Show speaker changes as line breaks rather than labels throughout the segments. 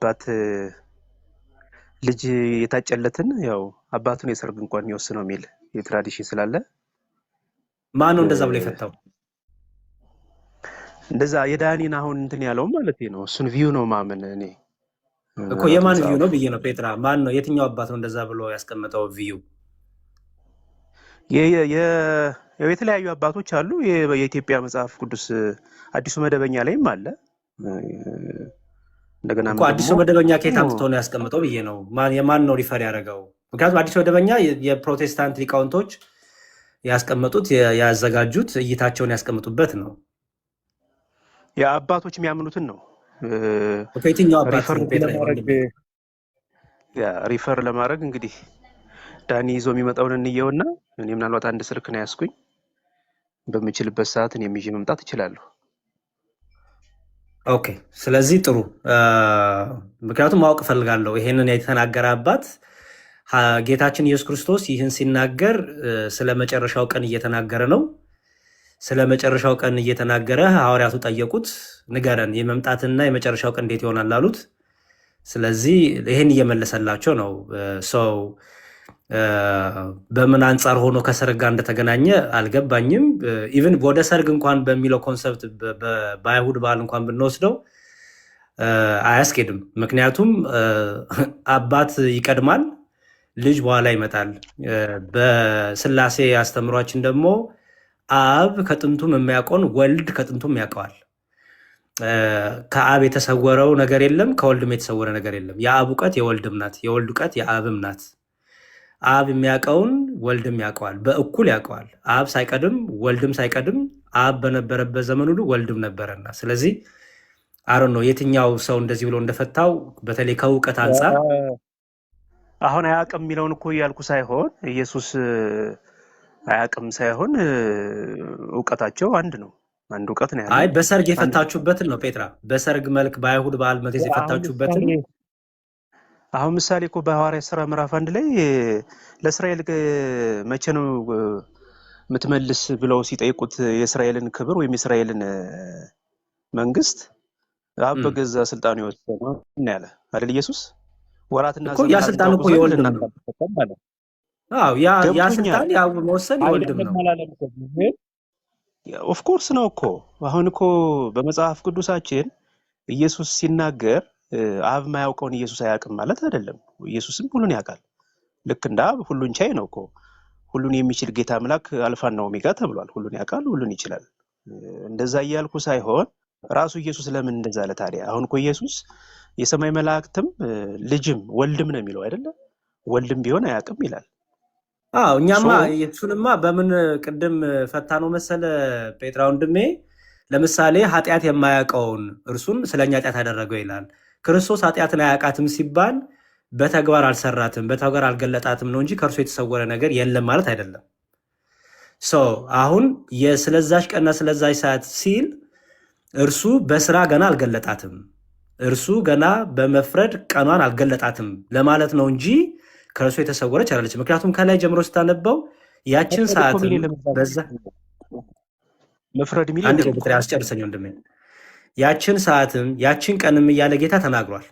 አባት ልጅ የታጨለትን ያው አባቱን የሰርግ እንኳን የሚወስነው የሚል የትራዲሽን ስላለ
ማን ነው እንደዛ ብሎ የፈታው?
እንደዛ የዳኒን አሁን እንትን ያለው ማለት ነው። እሱን ቪው ነው ማመን እኔ
እኮ የማን ቪው ነው ብዬ ነው ጴጥራ። ማን ነው የትኛው አባት ነው እንደዛ ብሎ ያስቀመጠው ቪው?
የተለያዩ አባቶች አሉ። የኢትዮጵያ መጽሐፍ ቅዱስ አዲሱ መደበኛ ላይም አለ። እንደገና
እኮ አዲሱ መደበኛ ከየት አምጥቶ ነው ያስቀምጠው ብዬ ነው። የማን ነው ሪፈር ያደረገው? ምክንያቱም አዲሱ መደበኛ የፕሮቴስታንት ሊቃውንቶች ያስቀመጡት ያዘጋጁት እይታቸውን ያስቀምጡበት ነው።
የአባቶች የሚያምኑትን ነው።
የትኛው አባት
ሪፈር ለማድረግ እንግዲህ ዳኒ ይዞ የሚመጣውን እንየውና እኔ ምናልባት አንድ ስልክ ነው ያስኩኝ። በምችልበት ሰዓት እኔም ይዤ መምጣት እችላለሁ።
ኦኬ፣ ስለዚህ ጥሩ። ምክንያቱም ማወቅ እፈልጋለሁ ይሄንን የተናገረ አባት ጌታችን ኢየሱስ ክርስቶስ ይህን ሲናገር ስለ መጨረሻው ቀን እየተናገረ ነው። ስለ መጨረሻው ቀን እየተናገረ ሐዋርያቱ ጠየቁት፣ ንገረን የመምጣትና የመጨረሻው ቀን እንዴት ይሆናል አሉት። ስለዚህ ይህን እየመለሰላቸው ነው። ሰው በምን አንጻር ሆኖ ከሰርግ ጋር እንደተገናኘ አልገባኝም። ኢቭን ወደ ሰርግ እንኳን በሚለው ኮንሰፕት በአይሁድ ባህል እንኳን ብንወስደው አያስኬድም። ምክንያቱም አባት ይቀድማል፣ ልጅ በኋላ ይመጣል። በስላሴ አስተምሯችን ደግሞ አብ ከጥንቱም የሚያውቀውን ወልድ ከጥንቱም ያውቀዋል። ከአብ የተሰወረው ነገር የለም፣ ከወልድም የተሰወረ ነገር የለም። የአብ እውቀት የወልድም ናት፣ የወልድ እውቀት የአብም ናት። አብ የሚያውቀውን ወልድም ያውቀዋል፣ በእኩል ያውቀዋል። አብ ሳይቀድም ወልድም ሳይቀድም አብ በነበረበት ዘመን ሁሉ ወልድም ነበረና፣ ስለዚህ አሮን ነው የትኛው ሰው እንደዚህ ብሎ እንደፈታው በተለይ ከእውቀት አንጻር
አሁን አያውቅም የሚለውን እኮ እያልኩ ሳይሆን ኢየሱስ አያውቅም ሳይሆን እውቀታቸው አንድ ነው። አንድ እውቀት ነው ያለው።
አይ በሰርግ የፈታችሁበትን ነው ጴጥራ፣ በሰርግ መልክ በአይሁድ ባህል መቴስ የፈታችሁበትን።
አሁን ምሳሌ እኮ በሐዋርያት ሥራ ምዕራፍ 1 ላይ ለእስራኤል መቼ ነው የምትመልስ ብለው ሲጠይቁት የእስራኤልን ክብር ወይም የእስራኤልን መንግስት አብ በገዛ ስልጣኑ ይወስነው ያለ አይደል ኢየሱስ። ወራትና
ዘመን ያ ስልጣን እኮ የወልድም ነው። አዎ ያ ስልጣን ያው መወሰን የወልድም ነው።
ኦፍ ኮርስ ነው እኮ። አሁን እኮ በመጽሐፍ ቅዱሳችን ኢየሱስ ሲናገር አብ ማያውቀውን ኢየሱስ አያውቅም ማለት አይደለም። ኢየሱስም ሁሉን ያውቃል። ልክ እንደ አብ ሁሉን ቻይ ነው እኮ። ሁሉን የሚችል ጌታ አምላክ አልፋና ኦሜጋ ተብሏል። ሁሉን ያውቃል፣ ሁሉን ይችላል። እንደዛ እያልኩ ሳይሆን ራሱ ኢየሱስ ለምን እንደዛ አለ ታዲያ? አሁን እኮ ኢየሱስ የሰማይ መላእክትም ልጅም ወልድም ነው የሚለው አይደለም? ወልድም ቢሆን አያውቅም ይላል።
አዎ እኛማ እሱንማ በምን ቅድም ፈታ ነው መሰለ ጴጥራ ወንድሜ። ለምሳሌ ኃጢአት የማያውቀውን እርሱን ስለኛ ኃጢአት ያደረገው ይላል። ክርስቶስ ኃጢአትን አያውቃትም ሲባል በተግባር አልሰራትም፣ በተግባር አልገለጣትም ነው እንጂ ከእርሱ የተሰወረ ነገር የለም ማለት አይደለም። አሁን ስለዛች ቀንና ስለዛች ሰዓት ሲል እርሱ በስራ ገና አልገለጣትም፣ እርሱ ገና በመፍረድ ቀኗን አልገለጣትም ለማለት ነው እንጂ ከእርሱ የተሰወረች አይደለች። ምክንያቱም ከላይ ጀምሮ ስታነበው ያችን ሰዓትም በዛ
መፍረድ ሚል
አስጨርሰኝ ወንድሜ። ያችን ሰዓትም ያችን ቀንም እያለ ጌታ ተናግሯል።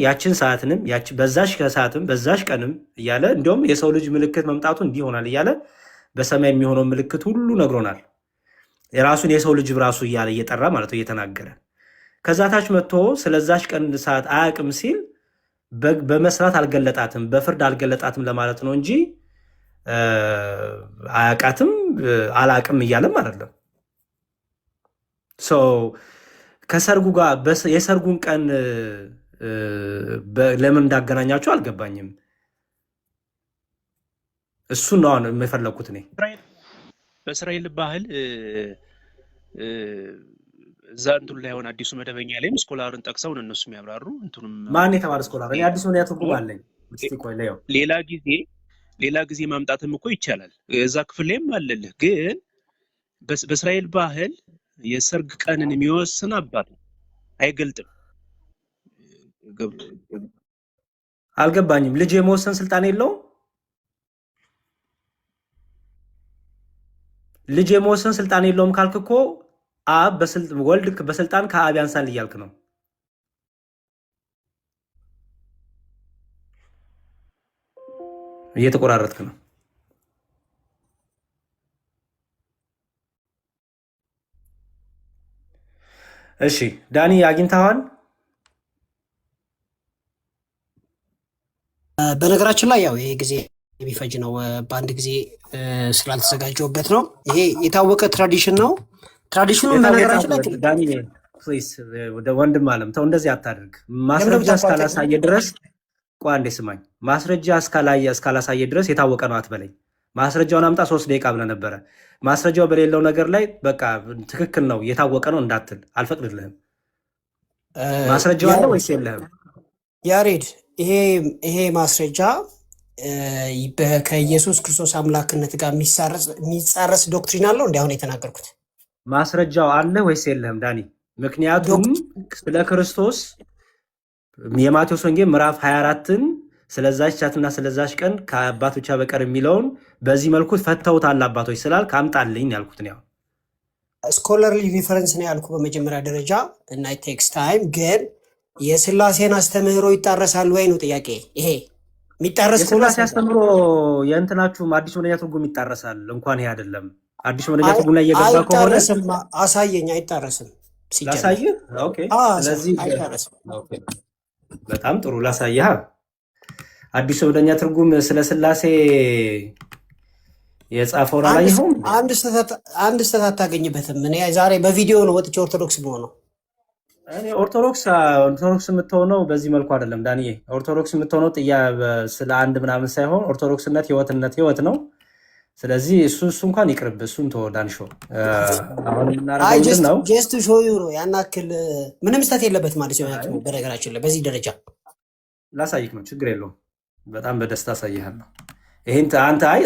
ያችን ሰዓትንም በዛሽ ሰዓትም በዛሽ ቀንም እያለ እንዲሁም የሰው ልጅ ምልክት መምጣቱ እንዲህ ይሆናል እያለ በሰማይ የሚሆነው ምልክት ሁሉ ነግሮናል። የራሱን የሰው ልጅ ራሱ እያለ እየጠራ ማለት ነው እየተናገረ። ከዛ ታች መጥቶ ስለዛሽ ቀን ሰዓት አያውቅም ሲል በመስራት አልገለጣትም፣ በፍርድ አልገለጣትም ለማለት ነው እንጂ አያውቃትም አላውቅም እያለም አይደለም። ከሰርጉ ጋር የሰርጉን ቀን ለምን እንዳገናኛቸው አልገባኝም። እሱን ነው አሁን የፈለኩት እኔ።
በእስራኤል ባህል እዛ እንትኑ ላይ አሁን አዲሱ መደበኛ ላይም ስኮላርን ጠቅሰውን እነሱ የሚያብራሩ እንትኑም
ማን የተባለ ስኮላር? እኔ አዲሱ ነው ያተርጉም አለኝ።
ሌላ ጊዜ ማምጣትም እኮ ይቻላል። እዛ ክፍል ላይም አለልህ። ግን በእስራኤል ባህል የሰርግ ቀንን የሚወስን አባት ነው፣ አይገልጥም።
አልገባኝም። ልጅ የመወሰን ስልጣን የለውም። ልጅ የመወሰን ስልጣን የለውም ካልክ እኮ አብ ወልድ በስልጣን ከአብ ያንሳል እያልክ ነው። እየተቆራረጥክ ነው። እሺ ዳኒ አግኝተዋል?
በነገራችን ላይ ያው ይሄ ጊዜ የሚፈጅ ነው። በአንድ ጊዜ ስላልተዘጋጀውበት ነው። ይሄ የታወቀ ትራዲሽን ነው። ትራዲሽኑን በነገራችን ላይ
ዳኒ ፕሊዝ ወደ ወንድም አለም ተው፣ እንደዚህ አታድርግ። ማስረጃ እስካላሳየ ድረስ ቆይ አንዴ ስማኝ። ማስረጃ እስካላሳየ ድረስ የታወቀ ነው አትበለኝ። ማስረጃውን አምጣ 3 ደቂቃ ብለህ ነበረ። ማስረጃው በሌለው ነገር ላይ በቃ ትክክል ነው የታወቀ ነው እንዳትል አልፈቅድልህም። ማስረጃው አለ ወይስ የለህም?
ያሬድ ይሄ ማስረጃ ከኢየሱስ ክርስቶስ አምላክነት ጋር የሚጻረስ ዶክትሪን አለው እንዲ አሁን የተናገርኩት
ማስረጃው አለ ወይስ የለህም ዳኒ? ምክንያቱም ስለ ክርስቶስ የማቴዎስ ወንጌል ምዕራፍ 24ን ስለዛች ቻትና ስለዛች ቀን ከአባት ብቻ በቀር የሚለውን በዚህ መልኩ ፈተውታል አባቶች ስላል ካምጣልኝ ያልኩት ነው።
ስኮለርሊ ሪፈረንስ ነው ያልኩ በመጀመሪያ ደረጃ እና ቴክስ ታይም ግን የስላሴን አስተምህሮ ይጣረሳል ወይ ነው ጥያቄ። ይሄ የሚጣረስ
የስላሴ አስተምህሮ የእንትናችሁም አዲስ መደበኛ ትርጉም ይጣረሳል። እንኳን ይሄ አይደለም አዲስ መደበኛ ትርጉም ላይ እየገባ ከሆነ
አሳየኝ። አይጣረስም።
ላሳይህ። ኦኬ፣ ስለዚህ
አይጣረስም።
በጣም ጥሩ ላሳይህ። አዲስ መደበኛ ትርጉም ስለ ስላሴ የጻፈውን አላየኸውም?
አንድ ስህተት አታገኝበትም። እኔ ዛሬ በቪዲዮ ነው ወጥቼ ኦርቶዶክስ በሆነው
እኔ ኦርቶዶክስ የምትሆነው በዚህ መልኩ አይደለም ዳንዬ። ኦርቶዶክስ የምትሆነው ስለ አንድ ምናምን ሳይሆን ኦርቶዶክስነት ህይወት ነው። ስለዚህ እሱ እንኳን ይቅርብ፣ እሱን ተወው ዳንሾ። አሁን የምናደርገው ነው
ጀስት ሾዩ ነው። ያን ያክል ምንም ስህተት የለበት ማለት ነው። በነገራችን ላይ በዚህ ደረጃ
ላሳይክ ነው፣ ችግር የለውም። በጣም በደስታ አሳይሃለሁ። ይሄን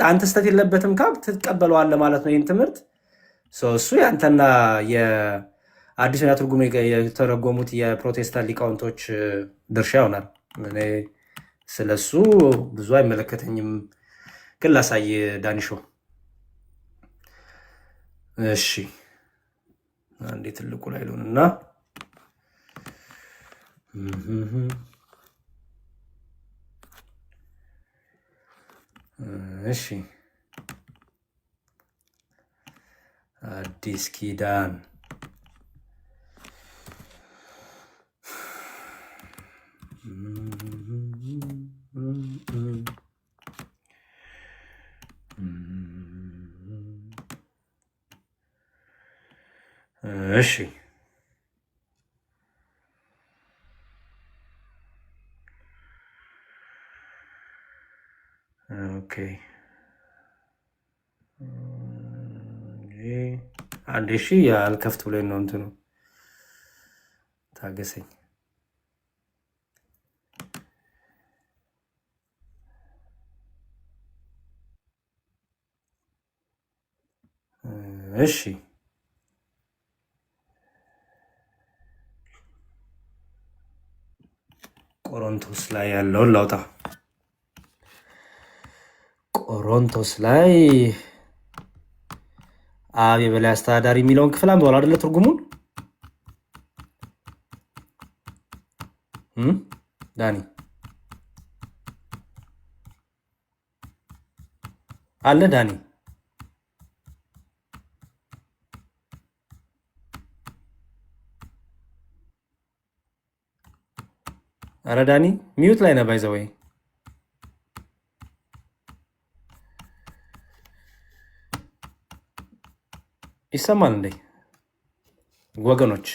አንተ ስህተት የለበትም ካብ ትቀበለዋለህ ማለት ነው። ይህን ትምህርት እሱ ያንተና አዲስ ትርጉም የተረጎሙት የፕሮቴስታንት ሊቃውንቶች ድርሻ ይሆናል። እኔ ስለሱ ብዙ አይመለከተኝም፣ ግን ላሳይ ዳኒሾ። እሺ አንዴ ትልቁ ላይ ልሆንና እሺ አዲስ ኪዳን እሺ ኦኬ አንዴ እሺ ያልከፍት ብሎኝ ነው እንትኑ ታገሰኝ። እሺ ቆሮንቶስ ላይ ያለውን ላውጣ። ቆሮንቶስ ላይ አብ የበላይ አስተዳዳሪ የሚለውን ክፍል አንብበዋል አይደለ? ትርጉሙን ዳኒ አለ ዳኒ አረ ዳኒ ሚዩት ላይ ነው ባይዘው። ይሰማል እንዴ ወገኖች?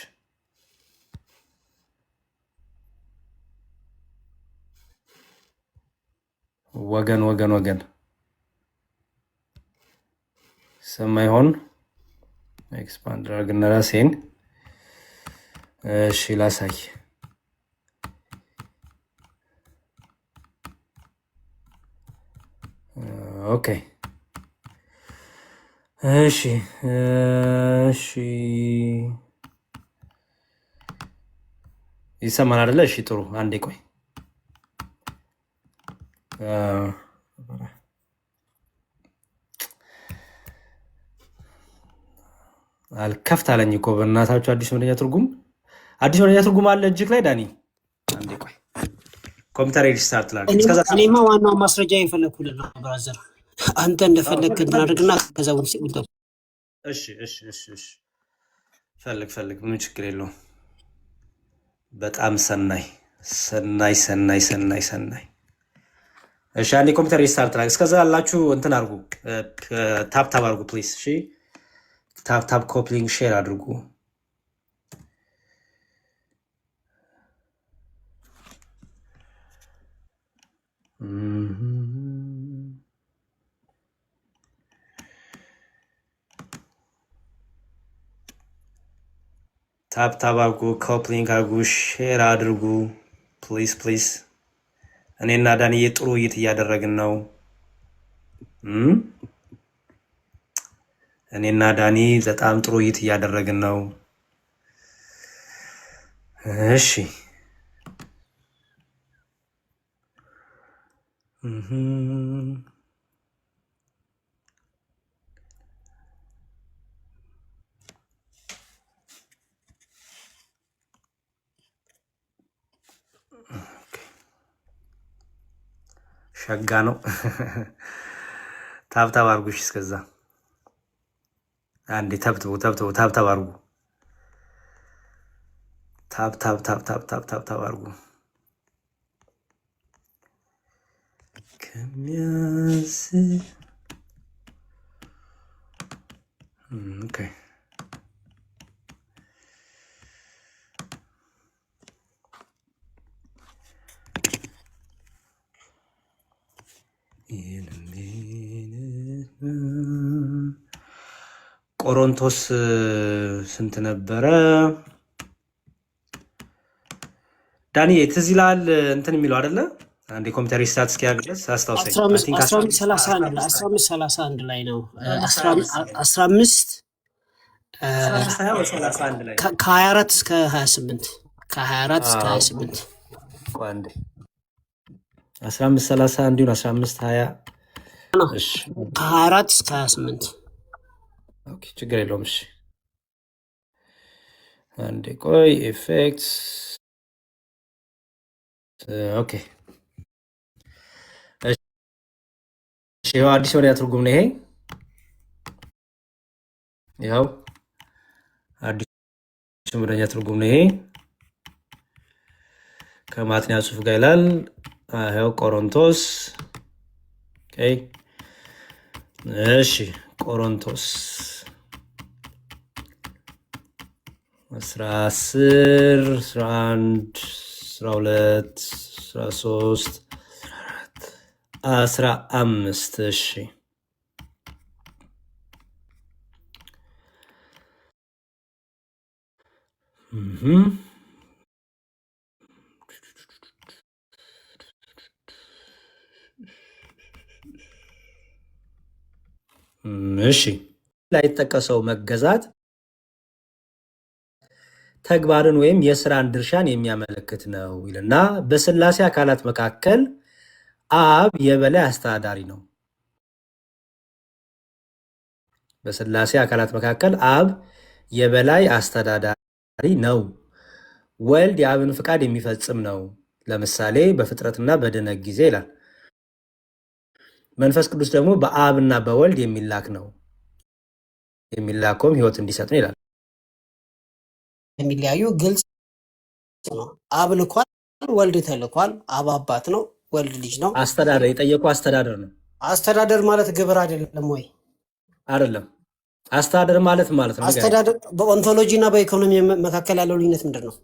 ወገን ሰማ ይሆን? ኤክስፓንድ አድርግና ራሴን እሺ ላሳይ። ኦኬ እሺ ይሰማል አይደለ? እሺ ጥሩ። አንዴ ቆይ አልከፍት አለኝ እኮ በእናታችሁ። አዲስ መደበኛ ትርጉም አለ እጅግ ላይ ዳኒ። አንዴ ቆይ ኮምፒውተር ሪስታርት ላድርግ። እስከዛ
እኔማ ዋናው ማስረጃ የፈለግኩልህ ነው ብራዘር። አንተ እንደፈለግክ እንትን አድርግና ከዛ ውስጥ
እሺ ፈልግ ምን ችግር የለውም። በጣም ሰናይ። እሺ አንዴ ኮምፒውተር ሪስታርት ላድርግ። እስከዛ ያላችሁ እንትን አድርጉ፣ ታፕ አድርጉ ፕሊዝ። እሺ ታፕ ኮፕሊንግ ሼር አድርጉ። ታፕ አድርጉ፣ ኮፕሊንግ አድርጉ፣ ሼር አድርጉ ፕሊዝ። እኔና ዳንዬ ጥሩ ውይይት እያደረግን ነው። እኔና ዳኒ በጣም ጥሩ ውይይት እያደረግን ነው። እሺ ሸጋ ነው። ታፕ አድርጉ። እሺ እስከዛ አንዴ ተብትቡ ታፕ አድርጉ። ታፕ አድርጉ። ከሚያስ ኦኬ ቆሮንቶስ ስንት ነበረ? ዳኒ ትዝ ይልሃል እንትን የሚለው አይደለ? አንድ ኮምፒውተር ስታትስ እስኪያደርግ ድረስ አስታውሰኝ።
1531 ላይ ነው። 15 ከ24 እስከ 28 ከ24 እስከ 28
አንዴ 1530 እንዲሁም 1520 እሺ
ከ24 እስከ 28
ኦኬ ችግር የለውም። እሺ አንዴ ቆይ ኢፌክትስ ኦኬ እሺ ይኸው አዲስ ወዲያ ትርጉም ነው ይሄ። ይኸው አዲስ ወዲያ ትርጉም ነው ይሄ። ከማጥኛ ጽሑፍ ጋር ይላል። ይኸው ቆሮንቶስ ኦኬ እሺ ቆሮንቶስ 10 11 12 13 15 እሺ እሺ ላይ የተጠቀሰው መገዛት ተግባርን ወይም የስራን ድርሻን የሚያመለክት ነው ይልና በስላሴ አካላት መካከል አብ የበላይ አስተዳዳሪ ነው። በስላሴ አካላት መካከል አብ የበላይ አስተዳዳሪ ነው። ወልድ የአብን ፍቃድ የሚፈጽም ነው። ለምሳሌ በፍጥረትና በድኅነት ጊዜ ይላል። መንፈስ ቅዱስ ደግሞ በአብና በወልድ የሚላክ ነው። የሚላከውም ሕይወት እንዲሰጥ ነው ይላል።
የሚለያዩ ግልጽ ነው። አብ ልኳል፣ ወልድ ተልኳል። አብ አባት ነው፣ ወልድ ልጅ ነው።
አስተዳደር የጠየቁ አስተዳደር ነው።
አስተዳደር ማለት ግብር አይደለም ወይ?
አይደለም። አስተዳደር ማለት ነው።
አስተዳደር በኦንቶሎጂ እና በኢኮኖሚ መካከል ያለው ልዩነት ምንድን ነው?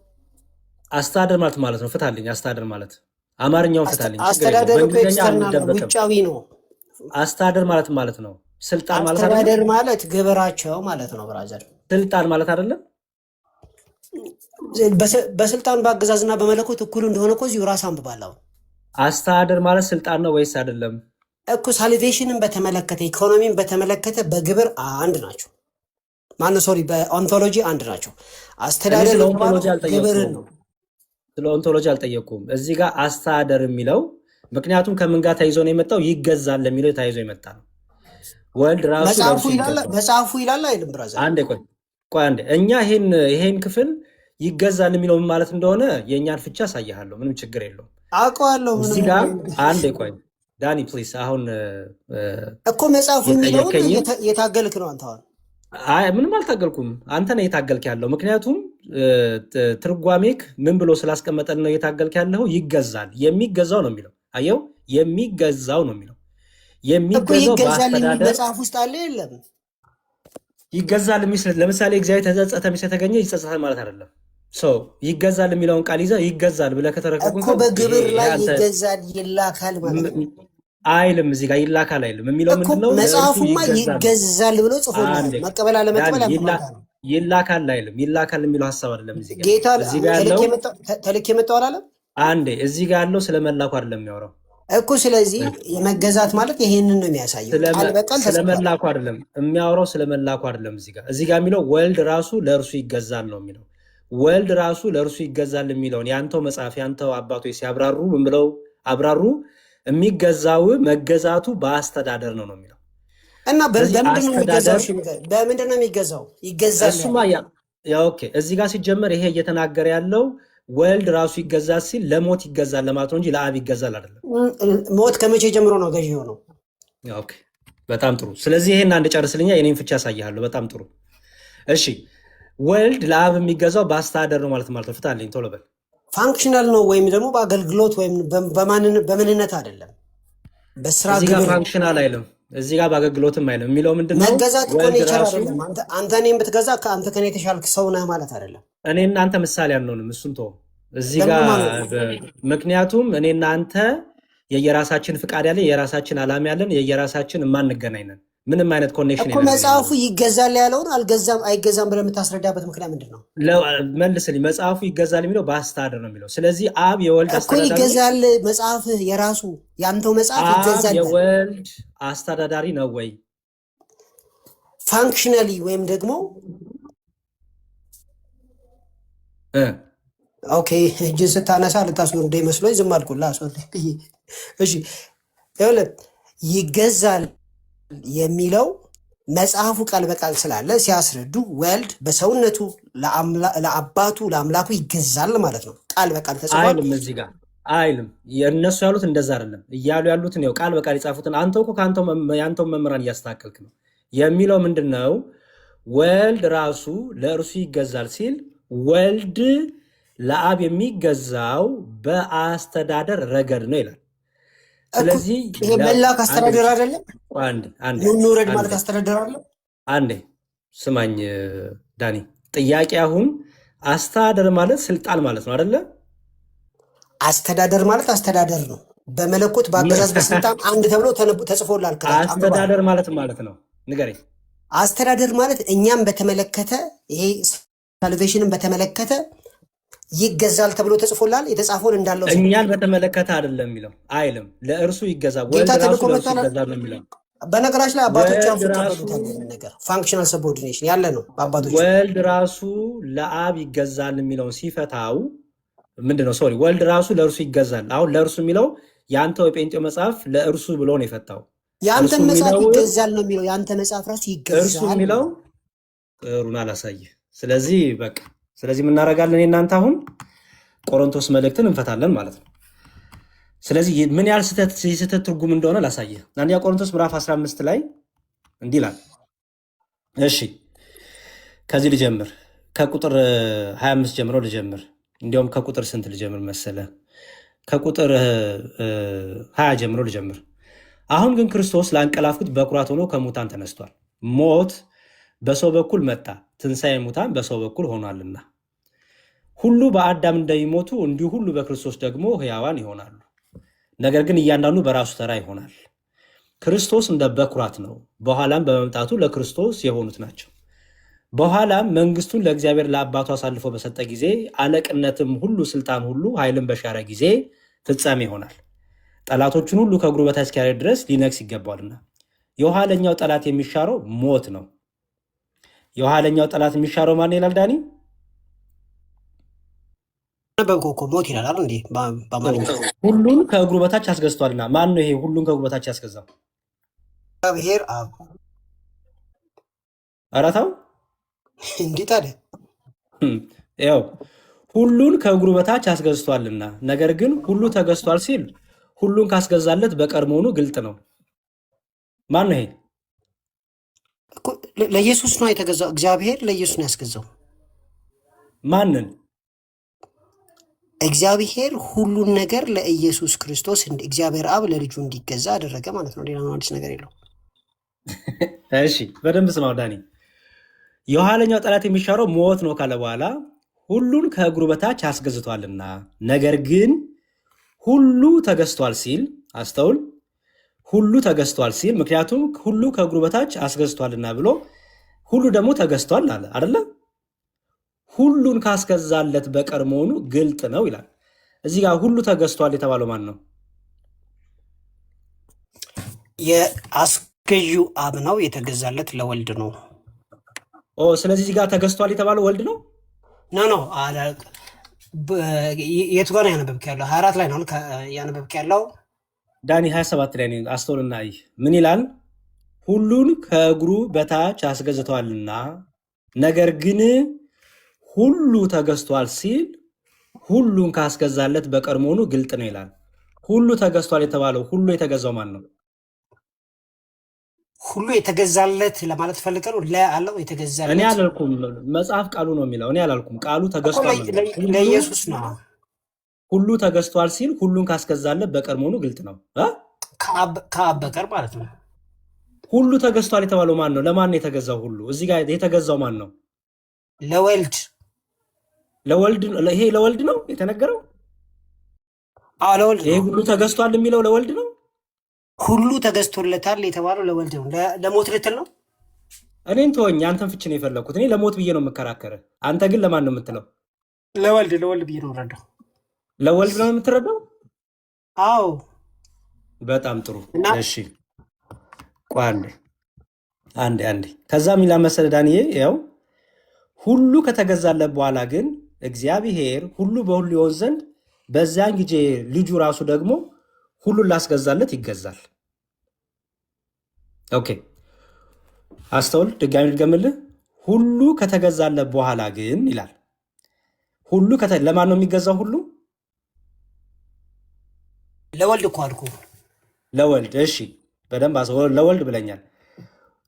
አስተዳደር ማለት ነው። ፍታልኝ። አስተዳደር ማለት አማርኛውን ፍታልኝ።
አስተዳደር እኮ ኤክስተርናል ውጫዊ ነው።
አስተዳደር ማለት ነው። ስልጣን ማለት አይደለም።
አስተዳደር ማለት ግብራቸው ማለት ነው። ብራዘር
ስልጣን ማለት አይደለም።
በስልጣን በአገዛዝና በመለኮት እኩል እንደሆነ እኮ እዚሁ ራስ አንብባለሁ።
አስተዳደር ማለት ስልጣን ነው ወይስ አይደለም
እኮ? ሳልቬሽንን በተመለከተ ኢኮኖሚን በተመለከተ በግብር አንድ ናቸው። ማነው ሶሪ፣ በኦንቶሎጂ አንድ ናቸው። አስተዳደር ግብርን ነው።
ስለ ኦንቶሎጂ አልጠየኩም። እዚህ ጋር አስተዳደር የሚለው ምክንያቱም ከምን ጋር ተይዞ ነው የመጣው? ይገዛል ለሚለው ተይዞ የመጣ ነው። ወልድ ራሱ
መጽሐፉ ይላል አይልም? ብራዘር
አንዴ ቆይ አንዴ። እኛ ይሄን ክፍል ይገዛል የሚለው ምን ማለት እንደሆነ የእኛን ፍቻ አሳያለሁ። ምንም ችግር የለውም።
አውቀዋለሁ።
እዚህ
ምንም
ጋር አንድ ቆይ ዳኒ ፕሊስ። አሁን
እኮ መጽሐፉ የሚለውን
የጠየከኝን
የታገልክ ነው አንተ አሁን።
ምንም አልታገልኩም። አንተ ነህ የታገልክ ያለው። ምክንያቱም ትርጓሜክ ምን ብሎ ስላስቀመጠን ነው የታገልክ ያለው። ይገዛል፣ የሚገዛው ነው የሚለው። አየው፣ የሚገዛው ነው የሚለው።
እኮ
የሚገዛው
ይገዛል የሚል
በአስተዳደር
መጽሐፍ ውስጥ አለ የለም?
ይገዛል የሚል ለምሳሌ እግዚአብሔር ተጸጸተ የሚል ስለተገኘ ይጸጸታል ማለት አይደለም። ሰው ይገዛል የሚለውን ቃል ይዘህ ይገዛል ብለህ ከተረከብክ
እኮ
እንኳን
በግብር ላይ
አንተ
ይገዛል ይላካል ማለት ነው
አይልም። እዚህ ጋር ይላካል አይልም የሚለው
እኮ።
ምንድን ነው? ለእርሱ
መጽሐፉማ
ይገዛል።
ይገዛል ብሎ ጽፎልሃል።
አንዴ
መቀበል አለመቀበል ያንተ
ይላ-
ፋንታ ነው።
ይላካል አይልም። ይላካል የሚለው ሀሳብ አይደለም እዚህ ጋር።
ጌታ
እዚህ ጋር ያለው
ተልኬ የመጣው አላለም
አንዴ እዚህ ጋር ያለው ስለ መላኩ አይደለም የሚያወራው።
እኮ። ስለዚህ የመገዛት ማለት ይሄንን ነው የሚያሳየው። ቃል በቃል
ስለ
ተጽፏል።
መላኩ አይደለም የሚያወራው፣ ስለ መላኩ አይደለም። እዚህ ጋር የሚለው ወልድ ራሱ ለእርሱ ይገዛል ነው የሚለው። ወልድ ራሱ ለእርሱ ይገዛል የሚለውን የአንተው መጽሐፍ የአንተው አባቶች ሲያብራሩ ምን ብለው አብራሩ? የሚገዛው መገዛቱ በአስተዳደር ነው ነው የሚለው።
እና
ስለዚህ
በምንድን ነው የሚገዛው?
አስተዳደር
በምንድን ነው የሚገዛው? ይገዛል
እሱማ
ያለው
ኦኬ። እዚህ ጋር ሲጀመር ይሄ እየተናገረ ያለው ወልድ ራሱ ይገዛል ሲል ለሞት ይገዛል ለማለት ነው እንጂ ለአብ ይገዛል አይደለም።
ሞት ከመቼ ጀምሮ ነው ገዢ የሆነው?
ኦኬ፣ በጣም ጥሩ። ስለዚህ ይሄን አንድ ጨርስልኛ፣ የኔን ፍቻ ያሳያለሁ። በጣም ጥሩ። እሺ፣ ወልድ ለአብ የሚገዛው በአስተዳደር ነው ማለት ነው። ፍታልኝ ቶሎ በል።
ፋንክሽናል ነው ወይም ደግሞ በአገልግሎት ወይም በምንነት አይደለም፣ በስራ
እዚህ ጋር
ግብር ነው።
ፋንክሽናል አይልም፣ እዚህ ጋር በአገልግሎትም አይልም። የሚለው ምንድን ነው?
መገዛት እኮ
ወልድ
ኔቸር
ራሱ
አይደለም። አንተ እኔን ብትገዛ ከአንተ ከኔ የተሻልክ ሰው ነህ ማለት አይደለም።
እኔ እናንተ ምሳሌ አንሆንም። እሱን ተወው እዚህ
ለምን
ጋር
ማለት ነው?
ምክንያቱም እኔ እናንተ የየራሳችን ፍቃድ ያለን የራሳችን ዓላማ ያለን የየራሳችን የማንገናኝ ነን። ምንም አይነት ኮኔክሽን
እኮ
የለንም።
መጽሐፉ ይገዛል ያለውን አልገዛም አይገዛም ብለህ የምታስረዳበት ምክንያት ምንድን ነው?
መልስልኝ። መጽሐፉ ይገዛል የሚለው በአስተዳደር ነው የሚለው። ስለዚህ አብ የወልድ
እኮ
አስተዳዳሪ ነው።
ይገዛል መጽሐፍ የራሱ ያንተው መጽሐፍ
አብ
ይገዛል ይላል።
የወልድ አስተዳዳሪ ነው ወይ?
ፋንክሽናሊ ወይም ደግሞ
እ
ኦኬ እጅን ስታነሳ ልታስወርደ መስሎኝ ዝም አልኩልህ። አስወርደ። እሺ ይኸውልህ ይገዛል የሚለው መጽሐፉ ቃል በቃል ስላለ ሲያስረዱ ወልድ በሰውነቱ ለአባቱ ለአምላኩ ይገዛል ማለት ነው። ቃል በቃል ተጽፏል
አይልም እዚህ ጋር አይልም። የእነሱ ያሉት እንደዛ አይደለም እያሉ ያሉትን ያው ቃል በቃል የጻፉትን አንተው እኮ የአንተው መምህራን እያስተካከልክ ነው። የሚለው ምንድን ነው? ወልድ ራሱ ለእርሱ ይገዛል ሲል ወልድ ለአብ የሚገዛው በአስተዳደር ረገድ ነው ይላል። ስለዚህ
ይሄ መላክ አስተዳደር አይደለም? ኑረድ ማለት አስተዳደር አለ።
አንዴ ስማኝ ዳኒ፣ ጥያቄ አሁን አስተዳደር ማለት ስልጣን ማለት ነው አይደለ?
አስተዳደር ማለት አስተዳደር ነው። በመለኮት በአገዛዝ በስልጣን አንድ ተብሎ ተጽፎላል።
አስተዳደር ማለት ማለት ነው ንገረኝ።
አስተዳደር ማለት እኛም በተመለከተ ይሄ ሳልቬሽንን በተመለከተ ይገዛል ተብሎ ተጽፎላል። የተጻፈውን እንዳለው
እኛን በተመለከተ አይደለም የሚለው አይልም። ለእርሱ ይገዛል ወልድ ራሱ ለእርሱ ይገዛል ነው የሚለው።
በነገራችን ላይ አባቶች ያፈቀዱታል ነገር ፋንክሽናል ሰብኦርዲኔሽን ያለ ነው። አባቶች
ወልድ ራሱ ለአብ ይገዛል የሚለውን ሲፈታው ምንድነው? ሶሪ ወልድ ራሱ ለእርሱ ይገዛል። አሁን ለእርሱ የሚለው የአንተው የጴንጤው መጽሐፍ ለእርሱ ብሎ ነው የፈታው።
የአንተ መጽሐፍ ይገዛል ነው የሚለው። የአንተ መጽሐፍ ራሱ ይገዛል
እርሱ የሚለው ጥሩን አላሳየ። ስለዚህ በቃ ስለዚህ የምናደርጋለን የእናንተ አሁን ቆሮንቶስ መልእክትን እንፈታለን ማለት ነው። ስለዚህ ምን ያህል ስህተት ትርጉም እንደሆነ ላሳየ። አንደኛ ቆሮንቶስ ምዕራፍ 15 ላይ እንዲህ ይላል። እሺ ከዚህ ልጀምር፣ ከቁጥር 25 ጀምሮ ልጀምር። እንዲያውም ከቁጥር ስንት ልጀምር መሰለ? ከቁጥር 20 ጀምሮ ልጀምር። አሁን ግን ክርስቶስ ላንቀላፉት በኩራት ሆኖ ከሙታን ተነስቷል። ሞት በሰው በኩል መጣ፣ ትንሣኤ ሙታን በሰው በኩል ሆኗልና። ሁሉ በአዳም እንደሚሞቱ እንዲሁ ሁሉ በክርስቶስ ደግሞ ሕያዋን ይሆናሉ። ነገር ግን እያንዳንዱ በራሱ ተራ ይሆናል። ክርስቶስ እንደ በኩራት ነው፣ በኋላም በመምጣቱ ለክርስቶስ የሆኑት ናቸው። በኋላም መንግስቱን ለእግዚአብሔር ለአባቱ አሳልፎ በሰጠ ጊዜ አለቅነትም ሁሉ ስልጣን ሁሉ ኃይልን በሻረ ጊዜ ፍጻሜ ይሆናል። ጠላቶቹን ሁሉ ከእግሩ በታች እስኪያደርግ ድረስ ሊነግስ ይገባዋልና። የኋለኛው ጠላት የሚሻረው ሞት ነው። የኋለኛው ጠላት የሚሻረው ማን ይላል ዳኒ?
ሞት ይላል እንዴ?
ሁሉን ከእግሩ በታች አስገዝቷልና። ማን ነው ይሄ ሁሉን ከእግሩ በታች ያስገዛው?
እግዚአብሔር አብ።
ኧረ ተው
እንዴ ታዲያ
ያው ሁሉን ከእግሩ በታች አስገዝቷልና፣ ነገር ግን ሁሉ ተገዝቷል ሲል ሁሉን ካስገዛለት በቀር መሆኑ ግልጥ ነው። ማን ነው ይሄ?
እኮ ለኢየሱስ ነው የተገዛው። እግዚአብሔር ለኢየሱስ ነው ያስገዛው።
ማንን?
እግዚአብሔር ሁሉን ነገር ለኢየሱስ ክርስቶስ እግዚአብሔር አብ ለልጁ እንዲገዛ አደረገ ማለት ነው። ሌላ አዲስ ነገር የለው።
እሺ በደንብ ስማው ዳኒ። የኋለኛው ጠላት የሚሻረው ሞት ነው ካለ በኋላ ሁሉን ከእግሩ በታች አስገዝቷልና፣ ነገር ግን ሁሉ ተገዝቷል ሲል አስተውል። ሁሉ ተገዝቷል ሲል ምክንያቱም ሁሉ ከእግሩ በታች አስገዝቷልና ብሎ ሁሉ ደግሞ ተገዝቷል አለ አይደለ? ሁሉን ካስገዛለት በቀር መሆኑ ግልጥ ነው ይላል። እዚህ ጋር ሁሉ ተገዝቷል የተባለው ማን ነው?
የአስገዢው አብ ነው። የተገዛለት ለወልድ ነው።
ስለዚህ እዚህ ጋር ተገዝቷል የተባለው ወልድ ነው።
ኖ የቱ ጋር ነው ያነበብክ ያለው? 24 ላይ ነው ያነበብክ ያለው
ዳኒ። 27 ላይ ነው። አስተውልና ይህ ምን ይላል? ሁሉን ከእግሩ በታች አስገዝተዋልና ነገር ግን ሁሉ ተገዝቷል ሲል ሁሉን ካስገዛለት በቀር መሆኑ ግልጥ ነው ይላል። ሁሉ ተገዝቷል የተባለው ሁሉ የተገዛው ማን ነው?
ሁሉ የተገዛለት ለማለት ፈልገህ ነው? ለአለው የተገዛለት
እኔ አላልኩም። መጽሐፍ ቃሉ ነው የሚለው። እኔ አላልኩም። ቃሉ ተገዝቷል
ለኢየሱስ ነው።
ሁሉ ተገዝቷል ሲል ሁሉን ካስገዛለት በቀር መሆኑ ግልጥ ነው።
ከአብ በቀር ማለት ነው።
ሁሉ ተገዝቷል የተባለው ማን ነው? ለማን ነው የተገዛው? ሁሉ እዚህ ጋር የተገዛው ማን ነው?
ለወልድ።
ለወልድ። ይሄ ለወልድ ነው የተነገረው።
ለወልድ።
ይሄ ሁሉ ተገዝቷል የሚለው ለወልድ ነው።
ሁሉ ተገዝቶለታል የተባለው ለወልድ ነው። ለሞት ልትል ነው?
እኔን ተወኝ። አንተን ፍች ነው የፈለግኩት። እኔ ለሞት ብዬ ነው የምከራከርህ። አንተ ግን ለማን ነው የምትለው?
ለወልድ ብዬ ነው የምረዳው።
ለወልድ ነው የምትረዳው?
አዎ።
በጣም ጥሩ። እሺ ቆይ አንዴ ከዛ ሚላ መሰለ ዳንኤ ያው ሁሉ ከተገዛለት በኋላ ግን እግዚአብሔር ሁሉ በሁሉ ይሆን ዘንድ በዚያን ጊዜ ልጁ ራሱ ደግሞ ሁሉን ላስገዛለት ይገዛል። ኦኬ አስተውል። ድጋሚ ልገምልህ። ሁሉ ከተገዛለት በኋላ ግን ይላል። ሁሉ ለማን ነው የሚገዛው? ሁሉ
ለወልድ እኮ አልኩህ።
ለወልድ። እሺ በደንብ ለወልድ ብለኛል።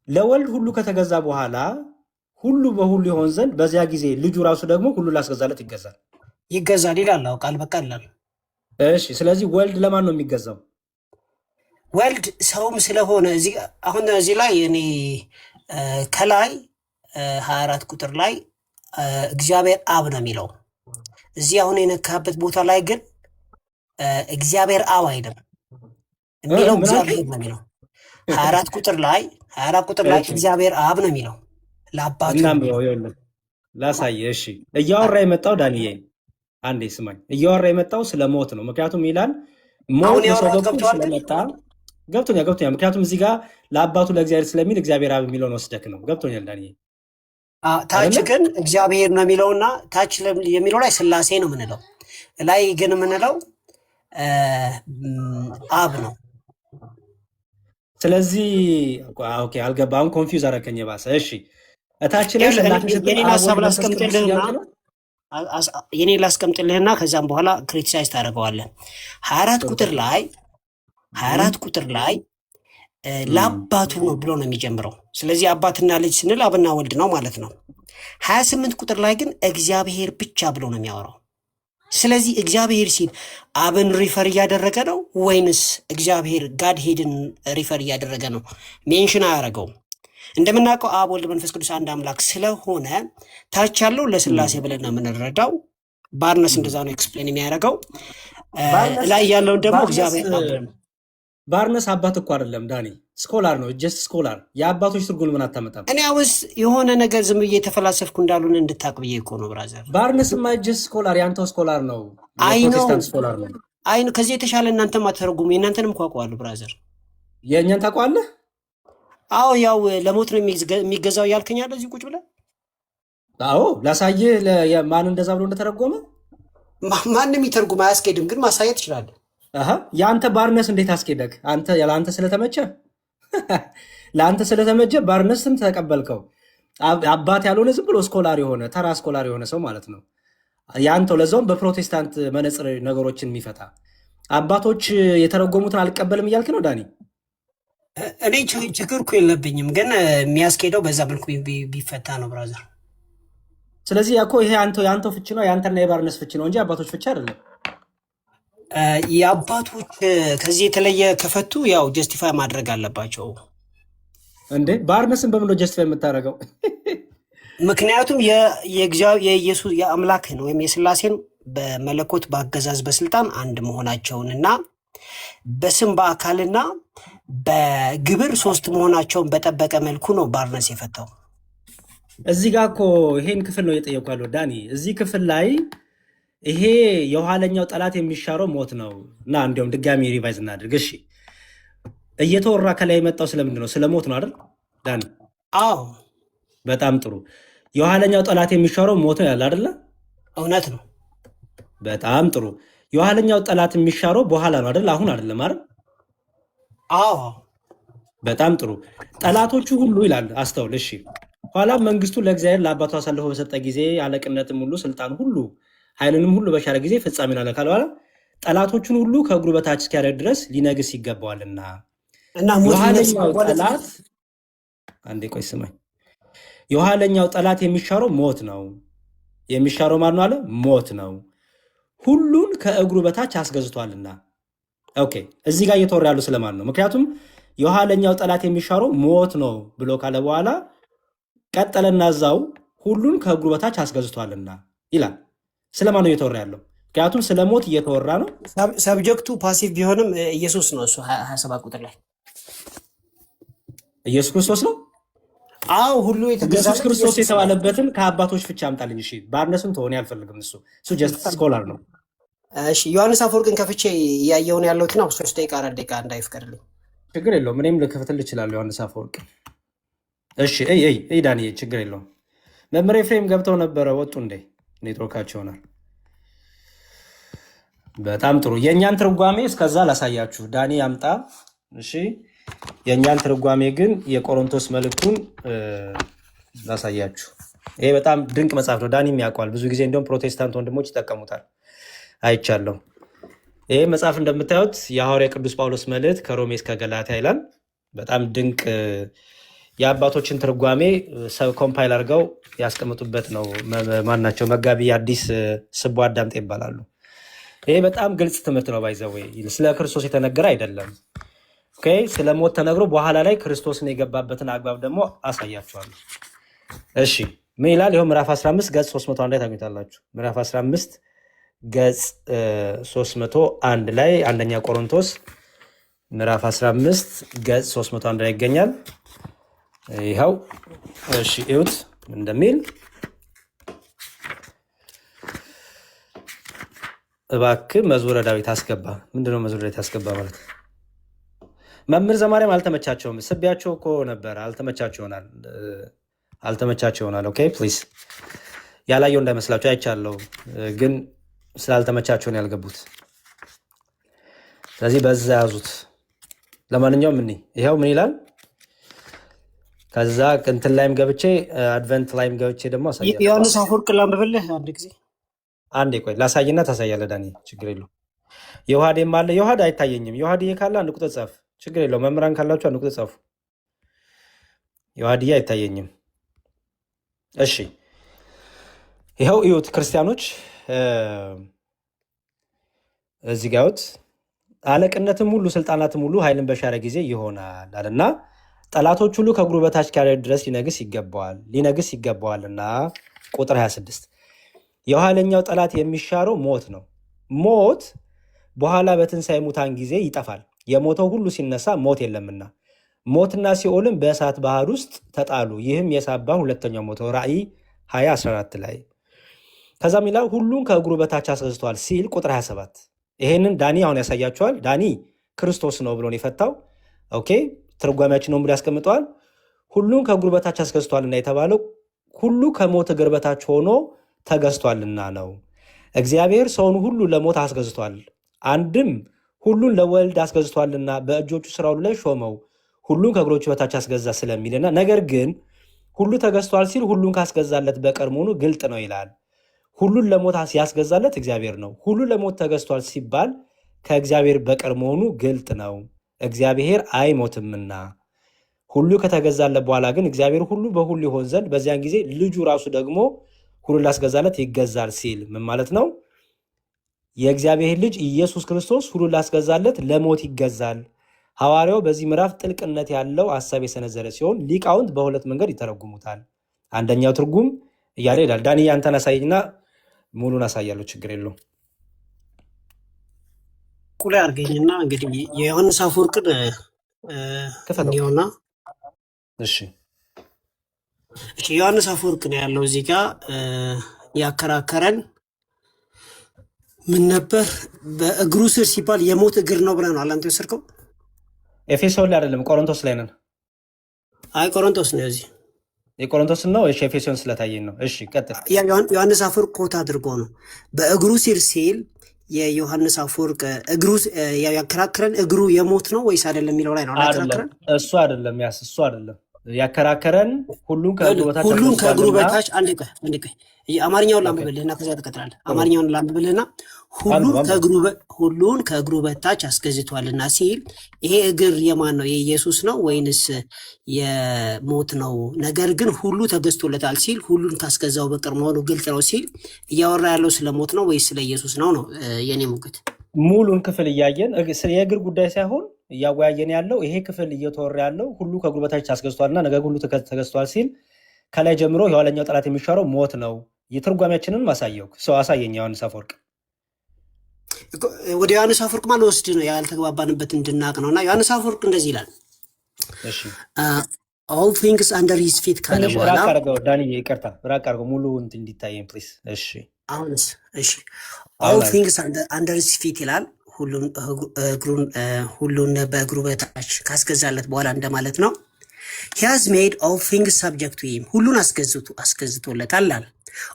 ለወልድ ሁሉ ከተገዛ በኋላ ሁሉ በሁሉ ይሆን ዘንድ በዚያ ጊዜ ልጁ ራሱ ደግሞ ሁሉ ላስገዛለት ይገዛል
ይላል። ቃል በቃል ይላል።
እሺ ስለዚህ ወልድ ለማን ነው የሚገዛው?
ወልድ ሰውም ስለሆነ አሁን እዚህ ላይ እኔ ከላይ 24 ቁጥር ላይ እግዚአብሔር አብ ነው የሚለው። እዚህ አሁን የነካበት ቦታ ላይ ግን እግዚአብሔር አብ አይደለም የሚለው፣ እግዚአብሔር ነው የሚለው። 24 ቁጥር ላይ እግዚአብሔር አብ ነው የሚለው ለአባቱ
ላሳየ። እሺ እያወራ የመጣው ዳንኤል አንዴ ስማኝ፣ እያወራ የመጣው ስለ ሞት ነው። ምክንያቱም ይላል ሞት ስለመጣ ገብቶኛል። ምክንያቱም እዚህ ጋር ለአባቱ ለእግዚአብሔር ስለሚል እግዚአብሔር አብ የሚለውን ወስደክ ነው። ገብቶኛል ዳንኤል።
ታች ግን እግዚአብሔር ነው የሚለውና ታች የሚለው ላይ ስላሴ ነው የምንለው፣ ላይ ግን የምንለው አብ ነው።
ስለዚህ ኦኬ አልገባም። ኮንፊውዝ አደረከኝ የባሰ። እሺ እታች ላይ
የኔን ሀሳብ ላስቀምጥልህና ከዛም በኋላ ክሪቲሳይዝ ታደርገዋለን። 24 ቁጥር ላይ ለአባቱ ነው ብሎ ነው የሚጀምረው። ስለዚህ አባትና ልጅ ስንል አብና ወልድ ነው ማለት ነው። 28 ቁጥር ላይ ግን እግዚአብሔር ብቻ ብሎ ነው የሚያወራው። ስለዚህ እግዚአብሔር ሲል አብን ሪፈር እያደረገ ነው ወይንስ እግዚአብሔር ጋድ ሄድን ሪፈር እያደረገ ነው? ሜንሽን አያደረገውም። እንደምናውቀው አብ ወልድ መንፈስ ቅዱስ አንድ አምላክ ስለሆነ ታች ያለው ለስላሴ ብለን ነው የምንረዳው። ባርነስ እንደዛ ነው ኤክስፕሌን የሚያደርገው። ላይ ያለውን ደግሞ እግዚአብሔር አብ ነው።
ባርነስ አባት እኮ አይደለም ዳኒ፣ ስኮላር ነው። ጀስት ስኮላር። የአባቶች ትርጉም ምን አታመጣም?
እኔ አውስ የሆነ ነገር ዝም ብዬ የተፈላሰፍኩ እንዳልሆነ እንድታቅ ብዬ እኮ ነው ብራዘር።
ባርነስማ ጀስት ስኮላር፣ ያንተው ስኮላር ነው።
ፕሮቴስታንት ስኮላር ነው። አይ ነው። ከዚህ የተሻለ እናንተም አትተረጉሙ። የእናንተንም እኮ አውቀዋለሁ ብራዘር።
የእኛን ታውቀዋለህ?
አዎ ያው ለሞት ነው የሚገዛው እያልከኝ አለ እዚህ ቁጭ ብለህ።
አዎ ላሳየህ ማን እንደዛ ብሎ እንደተረጎመ።
ማንም ይተርጉም አያስኬድም፣ ግን ማሳየት ትችላለህ።
የአንተ ባርነስ እንዴት አስኬደክ? ለአንተ ስለተመቸ ለአንተ ስለተመቸ ባርነስን ተቀበልከው። አባት ያልሆነ ዝም ብሎ ስኮላር የሆነ ተራ ስኮላር የሆነ ሰው ማለት ነው። የአንተው ለዛውም በፕሮቴስታንት መነጽር ነገሮችን የሚፈታ አባቶች የተረጎሙትን አልቀበልም እያልክ ነው ዳኒ?
እኔ ችግር እኮ የለብኝም፣ ግን የሚያስኬደው በዛ መልኩ ቢፈታ ነው ብራዘር።
ስለዚህ እኮ ይሄ የአንተው ፍቺ ነው፣ የአንተና የባርነስ ፍቺ ነው እንጂ አባቶች ፍቺ አይደለም።
የአባቶች ከዚህ የተለየ ከፈቱ ያው ጀስቲፋይ ማድረግ አለባቸው
እንዴ። ባርነስን በምን ነው ጀስቲፋይ የምታደርገው?
ምክንያቱም የኢየሱስ የአምላክን ወይም የስላሴን በመለኮት በአገዛዝ በስልጣን አንድ መሆናቸውን እና በስም በአካልና በግብር ሶስት መሆናቸውን በጠበቀ መልኩ ነው ባርነስ የፈታው።
እዚህ ጋር እኮ ይሄን ክፍል ነው እየጠየቁ ያለው ዳኒ። እዚህ ክፍል ላይ ይሄ የኋለኛው ጠላት የሚሻረው ሞት ነው እና እንዲሁም ድጋሚ ሪቫይዝ እናድርግ። እሺ እየተወራ ከላይ የመጣው ስለምንድን ነው? ስለ ሞት ነው አይደል ዳኒ?
አዎ
በጣም ጥሩ። የኋለኛው ጠላት የሚሻረው ሞት ነው ያለ አይደለ?
እውነት ነው።
በጣም ጥሩ። የኋለኛው ጠላት የሚሻረው በኋላ ነው አይደል? አሁን አይደለም አይደል?
አዎ
በጣም ጥሩ። ጠላቶቹ ሁሉ ይላል አስተውል። እሺ ኋላም መንግስቱ ለእግዚአብሔር ለአባቱ አሳልፎ በሰጠ ጊዜ አለቅነትም ሁሉ ስልጣን ሁሉ ኃይልንም ሁሉ በሻረ ጊዜ ፍጻሜን አለ ካለ በኋላ ጠላቶቹን ሁሉ ከእግሩ በታች እስኪያደርግ ድረስ ሊነግስ ይገባዋልና
እና
የኋለኛው ጠላት አንዴ ቆይ ስማኝ። የኋለኛው ጠላት የሚሻረው ሞት ነው። የሚሻረው ማን ነው አለ? ሞት ነው። ሁሉን ከእግሩ በታች አስገዝቷልና። ኦኬ እዚህ ጋር እየተወራ ያሉ ስለማን ነው? ምክንያቱም የኋለኛው ጠላት የሚሻረው ሞት ነው ብሎ ካለ በኋላ ቀጠለና እዛው ሁሉን ከእግሩ በታች አስገዝቷልና ይላል። ስለማን ነው እየተወራ ያለው? ምክንያቱም ስለ ሞት እየተወራ ነው።
ሰብጀክቱ ፓሲቭ ቢሆንም ኢየሱስ ነው። እሱ 27 ቁጥር ላይ
ኢየሱስ ክርስቶስ ነው።
አዎ ሁሉ
ኢየሱስ ክርስቶስ የተባለበትን ከአባቶች ፍቺ አምጣልኝ። እሺ ባርነስም ተሆነ አልፈልግም። እሱ ጀስት ስኮላር ነው።
እሺ ዮሐንስ አፈወርቅን ከፍቼ እያየውን ያለሁት ነው። 3 ደቂቃ 4 ደቂቃ እንዳይፍቀድልኝ
ችግር የለውም። እኔም ልክፍትል እችላለሁ ዮሐንስ አፈወርቅ። እሺ እይ ዳኒ ችግር የለውም። መምህር ኤፍሬም ገብተው ነበረ ወጡ እንዴ? ኔትወርካቸው ይሆናል። በጣም ጥሩ። የእኛን ትርጓሜ እስከዛ ላሳያችሁ። ዳኒ ያምጣ። እሺ የእኛን ትርጓሜ ግን የቆሮንቶስ መልእክቱን ላሳያችሁ። ይሄ በጣም ድንቅ መጽሐፍ ነው። ዳኒም ያውቀዋል። ብዙ ጊዜ እንዲሁም ፕሮቴስታንት ወንድሞች ይጠቀሙታል፣ አይቻለሁ። ይሄ መጽሐፍ እንደምታዩት የሐዋርያ ቅዱስ ጳውሎስ መልእክት ከሮሜ እስከ ገላትያ ይላል። በጣም ድንቅ የአባቶችን ትርጓሜ ኮምፓይል አድርገው ያስቀምጡበት ነው። ማናቸው? መጋቢ አዲስ ስቦ አዳምጤ ይባላሉ። ይሄ በጣም ግልጽ ትምህርት ነው። ባይዘወይ ስለ ክርስቶስ የተነገረ አይደለም። ኦኬ ስለ ሞት ተነግሮ በኋላ ላይ ክርስቶስን የገባበትን አግባብ ደግሞ አሳያችኋለሁ። እሺ ምን ይላል? ይኸው ምዕራፍ 15 ገጽ 301 ላይ ታገኙታላችሁ። ምዕራፍ 15 ገጽ 301 ላይ አንደኛ ቆሮንቶስ ምዕራፍ 15 ገጽ 301 ላይ ይገኛል። ይኸው እሺ እዩት እንደሚል እባክህ መዝሙረ ዳዊት አስገባ። ምንድነው መዝሙረ ዳዊት አስገባ ማለት? መምህር ዘማርያም አልተመቻቸውም። ስቢያቸው እኮ ነበር። አልተመቻቸው ይሆናል። ኦኬ ፕሊዝ ያላየው እንዳይመስላቸው። አይቻለው ግን ስላልተመቻቸውን ያልገቡት። ስለዚህ በዛ ያዙት። ለማንኛውም ይኸው ምን ይላል? ከዛ እንትን ላይም ገብቼ አድቨንት ላይም ገብቼ ደግሞ አሳያለሁ።
ዮሐንስ አፈወርቅ ላንብብልህ አንድ ጊዜ።
አንዴ ቆይ ላሳይና ታሳያለህ ዳኒ። ችግር የለውም። የውሃዴም አለ። የውሃድ አይታየኝም። የውሃድዬ ካለ አንድ ቁጥር ጻፍ። ችግር የለውም። መምህራን ካላችሁ አንድ ቁጥር ጻፉ። የውሃድዬ አይታየኝም። እሺ ይኸው እዩት ክርስቲያኖች፣ እዚህ ጋር እዩት። አለቅነትም ሁሉ ስልጣናትም ሁሉ ኃይልን በሻረ ጊዜ ይሆናል አለና ጠላቶች ሁሉ ከእግሩ በታች እስኪያደርግ ድረስ ሊነግስ ይገባዋልና። ቁጥር 26 የኋለኛው ጠላት የሚሻረው ሞት ነው። ሞት በኋላ በትንሣኤ ሙታን ጊዜ ይጠፋል። የሞተው ሁሉ ሲነሳ ሞት የለምና ሞትና ሲኦልም በእሳት ባህር ውስጥ ተጣሉ። ይህም የሳባ ሁለተኛው ሞት ነው። ራእይ 20:14 ላይ ከዛም ይላል ሁሉን ከእግሩ በታች አስገዝቷል ሲል ቁጥር 27 ይሄንን ዳኒ አሁን ያሳያቸዋል። ዳኒ ክርስቶስ ነው ብሎን የፈታው ኦኬ ትርጓሜያችን ነው ብሎ ያስቀምጠዋል። ሁሉን ከእግሩ በታች አስገዝቷልና የተባለው ሁሉ ከሞት እግር በታች ሆኖ ተገዝቷልና ነው። እግዚአብሔር ሰውን ሁሉ ለሞት አስገዝቷል፣ አንድም ሁሉን ለወልድ አስገዝቷልና በእጆቹ ስራ ሁሉ ላይ ሾመው፣ ሁሉን ከእግሮቹ በታች አስገዛ ስለሚልና ነገር ግን ሁሉ ተገዝቷል ሲል ሁሉን ካስገዛለት በቀር መሆኑ ግልጥ ነው ይላል። ሁሉን ለሞት ያስገዛለት እግዚአብሔር ነው። ሁሉ ለሞት ተገዝቷል ሲባል ከእግዚአብሔር በቀር መሆኑ ግልጥ ነው። እግዚአብሔር አይሞትምና ሁሉ ከተገዛለት በኋላ ግን እግዚአብሔር ሁሉ በሁሉ ይሆን ዘንድ በዚያን ጊዜ ልጁ ራሱ ደግሞ ሁሉን ላስገዛለት ይገዛል ሲል ምን ማለት ነው? የእግዚአብሔር ልጅ ኢየሱስ ክርስቶስ ሁሉን ላስገዛለት ለሞት ይገዛል። ሐዋርያው በዚህ ምዕራፍ ጥልቅነት ያለው ሐሳብ የሰነዘረ ሲሆን ሊቃውንት በሁለት መንገድ ይተረጉሙታል። አንደኛው ትርጉም እያለ ይላል። ዳኒ አንተን አሳይና ሙሉን አሳያለሁ፣ ችግር የለውም።
ቁላ አድርገኝና እንግዲህ የዮሐንስ አፈወርቅን
ክፈተው።
እንዲሆና
እሺ
ዮሐንስ አፈወርቅ ነው ያለው እዚህ ጋር ያከራከረን ምን ነበር? በእግሩ ስር ሲባል የሞት እግር ነው ብለህ ነው አንተ የወሰድከው?
ኤፌሶን ላይ አይደለም ቆሮንቶስ ላይ ነን።
አይ ቆሮንቶስ ነው እዚህ
የቆሮንቶስ ነው። እሺ ኤፌሶን ስለታየኝ ነው። እሺ ቀጥል።
ዮሐንስ አፈወርቅ ኮት አድርጎ ነው በእግሩ ስር ሲል የዮሐንስ አፈወርቅ እግሩ ያከራከረን እግሩ የሞት ነው ወይስ አይደለም የሚለው ላይ ነው ያከራከረን።
እሱ አይደለም እሱ አይደለም ያከራከረን ሁሉን
ከእግሩ በታች አንድ ቀይ አማርኛውን ላንብብልህና ከዛ ትቀጥላለህ። አማርኛውን ላንብብልህና ሁሉን ከእግሩ በታች አስገዝቷልና ሲል ይሄ እግር የማን ነው? የኢየሱስ ነው ወይንስ የሞት ነው? ነገር ግን ሁሉ ተገዝቶለታል ሲል ሁሉን ካስገዛው በቀር መሆኑ ግልጽ ነው ሲል እያወራ ያለው ስለ ሞት ነው ወይስ ስለ ኢየሱስ ነው ነው የኔ ሙግት።
ሙሉን ክፍል እያየን የእግር ጉዳይ ሳይሆን እያወያየን ያለው ይሄ ክፍል እየተወራ ያለው ሁሉ ከእግሩ በታች አስገዝቷልና ነገር ሁሉ ተገዝቷል ሲል ከላይ ጀምሮ የኋለኛው ጠላት የሚሻረው ሞት ነው። የትርጓሜያችንን ማሳየው ሰው አሳየኝ። ዮሐንስ አፈወርቅ
ወደ ዮሐንስ አፈወርቅ ማለት ወስድ ነው ያልተግባባንበት እንድናቅ ነውና ዮሐንስ አፈወርቅ እንደዚህ ይላል።
እሺ
all things under his feet ካለ በኋላ
ራቅ አድርገው ዳኒ፣ ይቅርታ ራቅ አድርገው ሙሉ እንዲታየኝ ፕሊዝ። እሺ
አሁንስ እሺ all things under his feet ይላል። ሁሉን በእግሩ በታች ካስገዛለት በኋላ እንደማለት ነው። he has made all things subject to him ሁሉን አስገዝቶለታል አለ።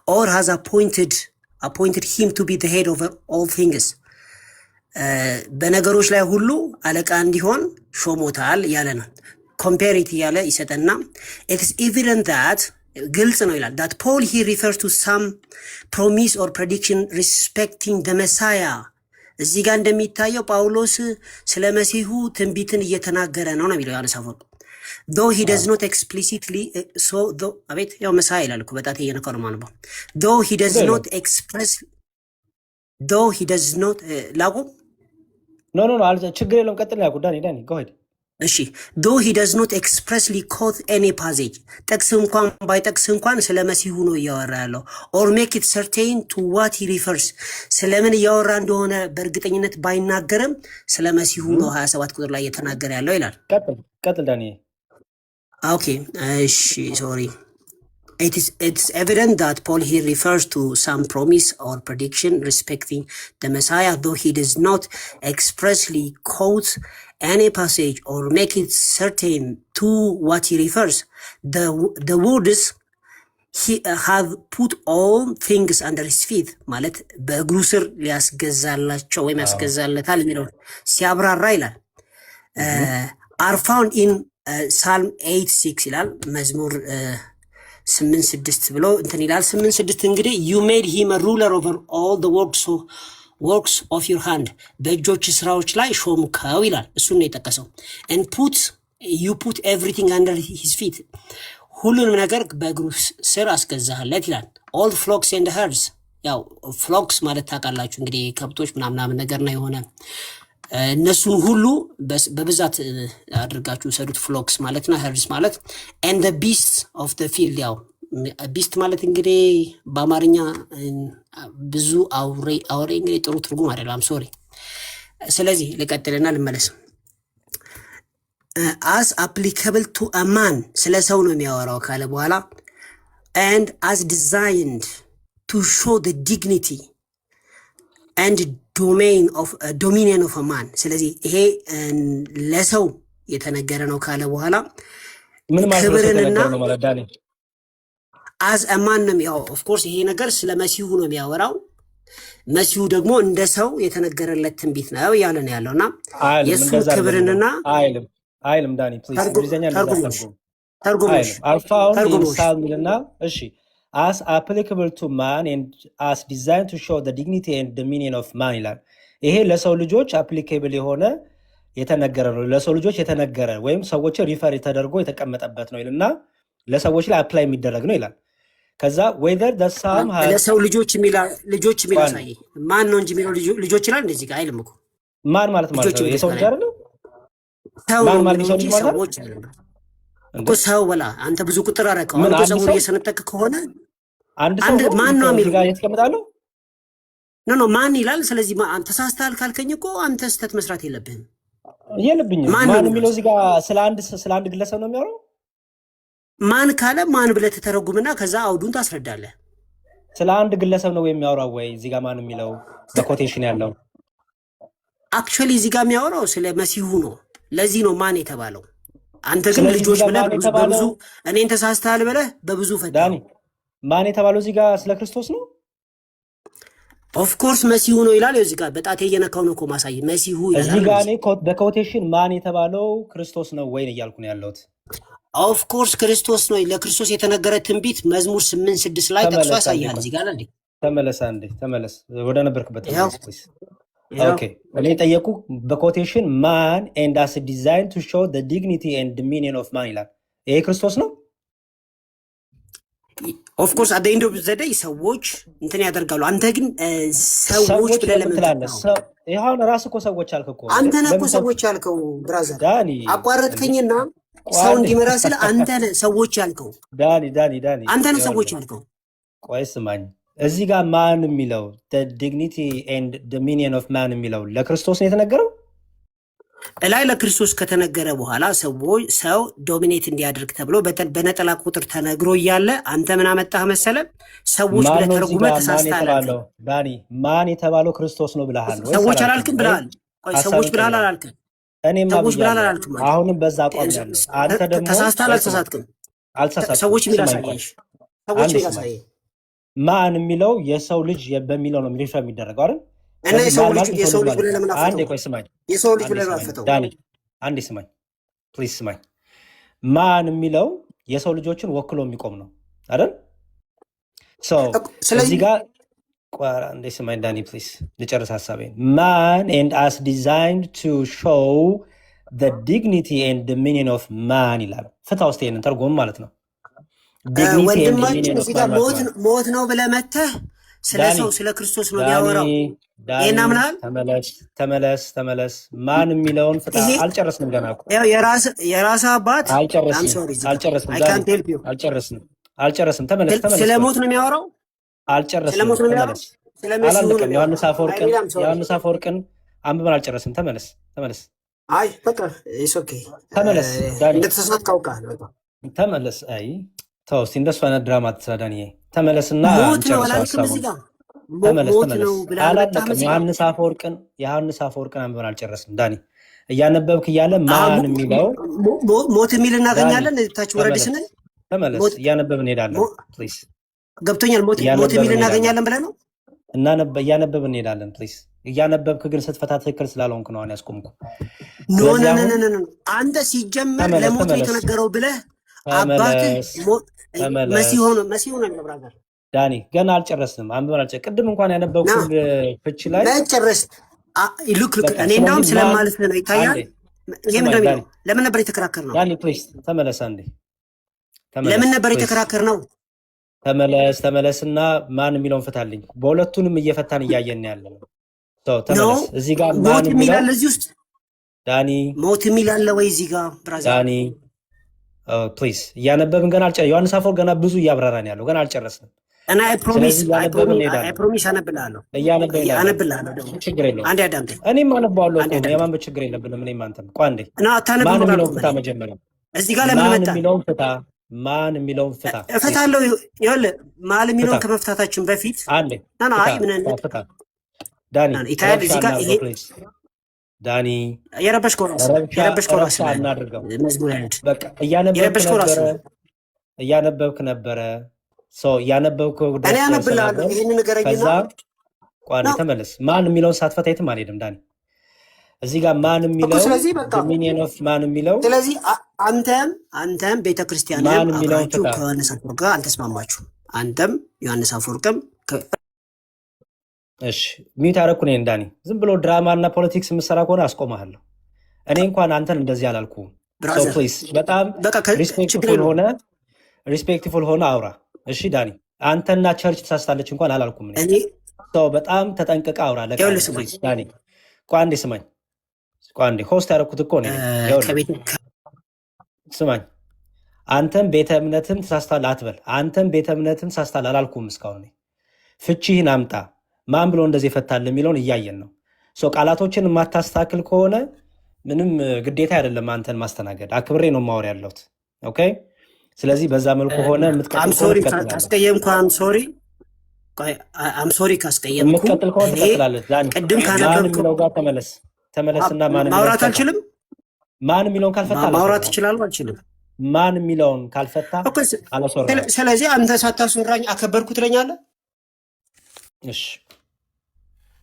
or has appointed him to be the head over all things በነገሮች ላይ ሁሉ አለቃ እንዲሆን ሾሞታል ያለ ነው። ኮምፔሪት እያለ ይሰጠና it is evident that ግልጽ ነው ይላል that Paul here refers to some promise or prediction respecting the Messiah እዚህ ጋር እንደሚታየው ጳውሎስ ስለ መሲሁ ትንቢትን እየተናገረ ነው ነው የሚለው ዮሐንስ አፈወርቅ though he does not explicitly አቤት ያው መሳይ ይላል እኮ በጣት እየነካው ነው ማለት ነው። though he does not ላቁ
ኖ ችግር የለውም ቀጥል። ያቁ ዳኒ go ahead።
እሺ though he does not expressly quote any passage ጥቅስ እንኳን ባይጠቅስ እንኳን ስለ መሲሁ ነው እያወራ ያለው or make it certain to what he refers ስለምን እያወራ እንደሆነ በእርግጠኝነት ባይናገርም ስለ መሲሁ ነው 27 ቁጥር ላይ እየተናገረ ያለው ይላል።
ቀጥል ዳኒ።
ኦኬ እሺ ሶሪ It's evident that Paul here refers to some promise or prediction respecting the Messiah, though he does not expressly quote any passage or make it certain to what he refers. The words he have put all things under his feet ማለት በእግሩ ስር ሊያስገዛላቸው ወይም ያስገዛለታል የሚለው ሲያብራራ ይላል are found in Psalm 8:6 ይላል መዝሙር 8:6 ብሎ እንትን ይላል። 8:6 እንግዲህ you made him a ruler over all the works of your hand በእጆች ስራዎች ላይ ሾምከው ይላል። እሱን ነው የጠቀሰው and you put everything under his feet ሁሉንም ነገር በእግሩ ስር አስገዛህለት ይላል። all flocks and herds ያው flocks ማለት ታውቃላችሁ እንግዲህ ከብቶች ምናምን ነገር ነው የሆነ እነሱን ሁሉ በብዛት አድርጋችሁ ሰዱት ፍሎክስ ማለትና herds ማለት and the beasts of the field ያው beast ማለት እንግዲህ በአማርኛ ብዙ አውሬ እንግዲህ ጥሩ ትርጉም አይደለም ሶሪ። ስለዚህ ልቀጥልና ልመለስ። as applicable to a man ስለ ሰው ነው የሚያወራው ካለ በኋላ and as designed to show the dignity and dominion of a man ስለዚህ ይሄ ለሰው የተነገረ ነው ካለ በኋላ
ምን ማለት ነው የተነገረ ነው ማለት ዳኒ?
as a man ነው ያው of course ይሄ ነገር ስለ መሲሁ ነው የሚያወራው። መሲሁ ደግሞ እንደ ሰው የተነገረለት ትንቢት ነው ያለ ነው ያለውና የሱ ክብርንና
አይልም ዳኒ ፕሊዝ እንግሊዘኛ ተርጉም አልፋውን ሳልምልና እሺ as applicable to man and as designed to show the dignity and dominion of man ይላል። ይሄ ለሰው ልጆች applicable የሆነ የተነገረ ነው። ለሰው ልጆች የተነገረ ወይም ሰዎች ሪፈር ተደርጎ የተቀመጠበት ነው ይልና ለሰዎች ላይ አፕላይ የሚደረግ ነው ይላል። ከዛ whether the psalm has
ለሰው ልጆች የሚለው ሳይ ማን ነው እንጂ የሚለው ልጆች ይላል እንደዚህ ጋር አይልም እኮ።
ማን ማለት ነው? የሰው ልጅ አይደል?
ማን ማለት ነው? ሰዎች እኮ ሰው በላ አንተ ብዙ ቁጥር አረከው። አንተ ሰው እየሰነጠቅ ከሆነ
አንድ ማን ነው የሚለው ጋር የተቀመጣለው
ኖ ማን ይላል። ስለዚህ አንተ ተሳስተሃል ካልከኝ እኮ አንተ ስተት መስራት የለብህም።
ማን የሚለው እዚህ ጋር ስለ አንድ ግለሰብ ነው የሚያወራው።
ማን ካለ ማን ብለህ ተተረጉምና ከዛ አውዱን ታስረዳለህ።
ስለ አንድ ግለሰብ ነው የሚያወራው ወይ እዚህ ጋር ማን የሚለው በኮቴሽን ያለው?
አክቹአሊ እዚህ ጋር የሚያወራው ስለ መሲሁ ነው። ለዚህ ነው ማን የተባለው። አንተ ግን ልጆች ብለህ በብዙ እኔን ተሳስተሃል ብለህ በብዙ ፈታ።
ዳኒ ማን የተባለው እዚህ ጋር ስለ ክርስቶስ ነው።
ኦፍ ኮርስ መሲሁ ነው ይላል። እዚህ ጋር በጣቴ እየነካው ነው እኮ ማሳይ መሲሁ ይላል።
እዚህ ጋር እኔ በኮቴሽን ማን የተባለው ክርስቶስ ነው ወይ እያልኩ ነው ያለሁት።
ኦፍ ኮርስ ክርስቶስ ነው። ለክርስቶስ የተነገረ ትንቢት መዝሙር 8:6 ላይ ጠቅሶ ያሳያል። እዚህ ጋር እንዴ ተመለስ ወደ ነበርክበት ተመለስ። ኦኬ እኔ ጠየቁ በኮቴሽን ማን and as designed to show the dignity and dominion of man ይላል። ይሄ ክርስቶስ ነው። ኦፍ ኮርስ at the end of the day ሰዎች እንትን ያደርጋሉ። አንተ ግን ሰዎች ብለህ ለምን ትላለህ?
ይሄን ራስ እኮ ሰዎች አልክ እኮ
አንተ ነህ እኮ ሰዎች ያልከው ብራዘር ዳኒ። አቋረጥከኝና ሰው እንዲመራ ስለ አንተ ነህ ሰዎች ያልከው
ዳኒ
አንተ ነህ ሰዎች ያልከው።
ቆይ ስማኝ እዚህ ጋር ማን የሚለው the dignity and dominion of man የሚለው ለክርስቶስ ነው የተነገረው።
ላይ ለክርስቶስ ከተነገረ በኋላ ሰው ዶሚኔት እንዲያደርግ ተብሎ በነጠላ ቁጥር ተነግሮ እያለ አንተ ምን አመጣህ መሰለ? ሰዎች ብለህ ተርጉመህ ተሳስተሃል።
ዳኒ ማን የተባለው ክርስቶስ ነው ብለሃል ወይ?
ሰዎች አላልክም ብለሃል። ቆይ ሰዎች ብለሃል አላልክም?
እኔማ ብያለሁ። አሁንም በዛ አቋም ያለው አንተ ደግሞ
ተሳስተሃል። አልተሳሳትክም። ሰዎች የሚላሳየሽ ሰዎች የሚላሳየሽ
ማን የሚለው የሰው ልጅ በሚለው ነው ሪፈር የሚደረገው አይደል?
እና የሰው ልጅ ብለህ ለምን አፈተው?
አንዴ ቆይ ስማኝ።
የሰው ልጅ ብለህ ለምን አፈተው?
ዳኒ አንዴ ስማኝ ፕሊዝ ስማኝ። ማን የሚለው የሰው ልጆችን ወክሎ የሚቆም ነው አይደል? ስለዚህ ጋር ቆይ አንዴ ስማኝ ዳኒ ፕሊዝ ልጨርስ ሐሳቤን። ማን and as designed to show the dignity and dominion of man ይላል። ፍታ ውስጥ ይሄንን ተርጎም ማለት ነው።
ወንድማችን እዚህ ጋር ሞት ነው ብለህ መተህ ስለ ሰው ስለ ክርስቶስ ነው ያወራው። ይሄን አምናል።
ተመለስ ማን የሚለውን ፍታ። አልጨረስንም ገና እኮ
ያው የራስ አባት
አልጨረስንም። ተመለስ
ስለ ሞት ነው የሚያወራው።
አልጨረስንም። አላለቀም። ዮሐንስ አፈወርቅን አንብበን አልጨረስንም። ተመለስ።
አይ በቃ ኢትስ ኦኬ።
ተመለስ ዳኒ
እንደተሳሳትክ አውቃለሁ። በቃ
ተመለስ። አይ ተው እስኪ እንደሱ አይነት ድራማ ትሰዳኝ። ተመለስና
ሞት ነው አላልክም? እዚህ ጋር
ተመለስ። አላለቀም። ዮሐንስ አፈወርቅን አንብበን አልጨረስንም። ዳኒ እያነበብክ እያለ ማን የሚለው
ሞት የሚል እናገኛለን። ታች ወረድ ስንል
ተመለስ። እያነበብን እንሄዳለን። ፕሊዝ
ገብቶኛል። ሞት የሚል እናገኛለን ብለህ ነው
እያነበብን እንሄዳለን። ፕሊዝ እያነበብክ ግን ስትፈታ ትክክል ስላልሆንክ ነው አሁን ያስቆምኩ።
ኖ አንተ ሲጀመር ለሞት የተነገረው ብለህ አባትህ መሲሁ ነው ብራዘር
ዳኒ ገና አልጨረስንም። አንብበን አልጨረስንም። ቅድም እንኳን ያነበብኩት ፍቺ ላይ
ጨረስ። ሉክ እኔ እንዳውም ስለማለት ነው ይታያል። ይሄም ነው ለምን ነበር የተከራከር ነው?
ዳኒ ፕሊዝ ተመለስ አንዴ።
ለምን ነበር የተከራከር ነው?
ተመለስና ማን የሚለውን ፍታልኝ። በሁለቱንም እየፈታን እያየን ያለው ተመለስ። እዚህ ጋር
ሞት የሚላል እዚህ ውስጥ
ዳኒ
ሞት የሚላል ወይ እዚህ ጋር ብራዘር
ዳኒ ፕሊዝ እያነበብን ገና ዮሐንስ አፈወርቅ ገና ብዙ እያብራራን ያለው ገና አልጨረስንም።
እና አይ ፕሮሚስ አነብልሃለሁ።
እያነበብን ችግር የለውም።
አንዴ አዳምጠኝ።
እኔም አነባዋለሁ እኮ የማንበብ ችግር የለብንም። እኔም አንተም ቆይ አንዴ ማን የሚለውን ፍታ መጀመሪያ።
እዚህ ጋር ለምን መጣ?
ማን የሚለውን ፍታ
እፈታለሁ። ይኸውልህ ማን የሚለውን ከመፍታታችን በፊት
አንዴ
አይ ምን
ፍታ ዳኒ
ይታያል። እዚህ ጋር ይሄ
ዳኒ
የረበሽከው ራስ
እናድርገው።
መዝሙር አይደል?
በቃ እያነበብክ ነበረ። እያነበብከው
እኔ አነብልሃለሁ። ይሄን ንገረኝና
ቋን ተመለስ። ማን የሚለውን ሳትፈታ የትም አልሄድም ዳኒ። እዚህ ጋር ማን የሚለው ዶሚኒየን ኦፍ ማን የሚለው
ስለዚህ አንተም ቤተክርስቲያንም አብራችሁ ከሆነ ሰው ጋር አልተስማማችሁ። አንተም ዮሐንስ አፈወርቅም
እሺ ሚዩት ያደረኩ እኔ እንዳኒ ዝም ብሎ ድራማና ፖለቲክስ የምሰራ ከሆነ አስቆምሃለሁ። እኔ እንኳን አንተን እንደዚህ አላልኩም።
ብራዘር
ፕሊዝ በጣም
በቃ ችግር
ሪስፔክትፉል ሆነ አውራ። እሺ ዳኒ አንተና ቸርች ተሳስታለች እንኳን አላልኩም። እኔ
እኔ
ሰው በጣም ተጠንቅቀ አውራ።
ይኸውልህ ስማኝ
ዳኒ ቋንዴ ስማኝ፣ ቋንዴ ሆስት ያደረኩት እኮ እኔ ነኝ። ይኸውልህ
ከቤት
ስማኝ፣ አንተም ቤተ እምነትም ተሳስታል አትበል። አንተም ቤተ እምነትም ተሳስታል አላልኩም እስካሁን። እኔ ፍቺህን አምጣ ማን ብሎ እንደዚህ ይፈታል የሚለውን እያየን ነው። ቃላቶችን የማታስተካክል ከሆነ ምንም ግዴታ አይደለም አንተን ማስተናገድ። አክብሬ ነው ማወር ያለሁት። ኦኬ። ስለዚህ በዛ መልኩ ሆነ የምትቀጥል ከሆነ ትቀጥላለህ።
ቅድም
የሚለው ጋር ተመለስና
ማውራት አልችልም።
ማን የሚለውን ካልፈታ
ማውራት ይችላል አልችልም።
ማን የሚለውን ካልፈታ አላስወራም።
ስለዚህ አንተ ሳታስወራኝ አከበርኩ ትለኛለህ።
እሺ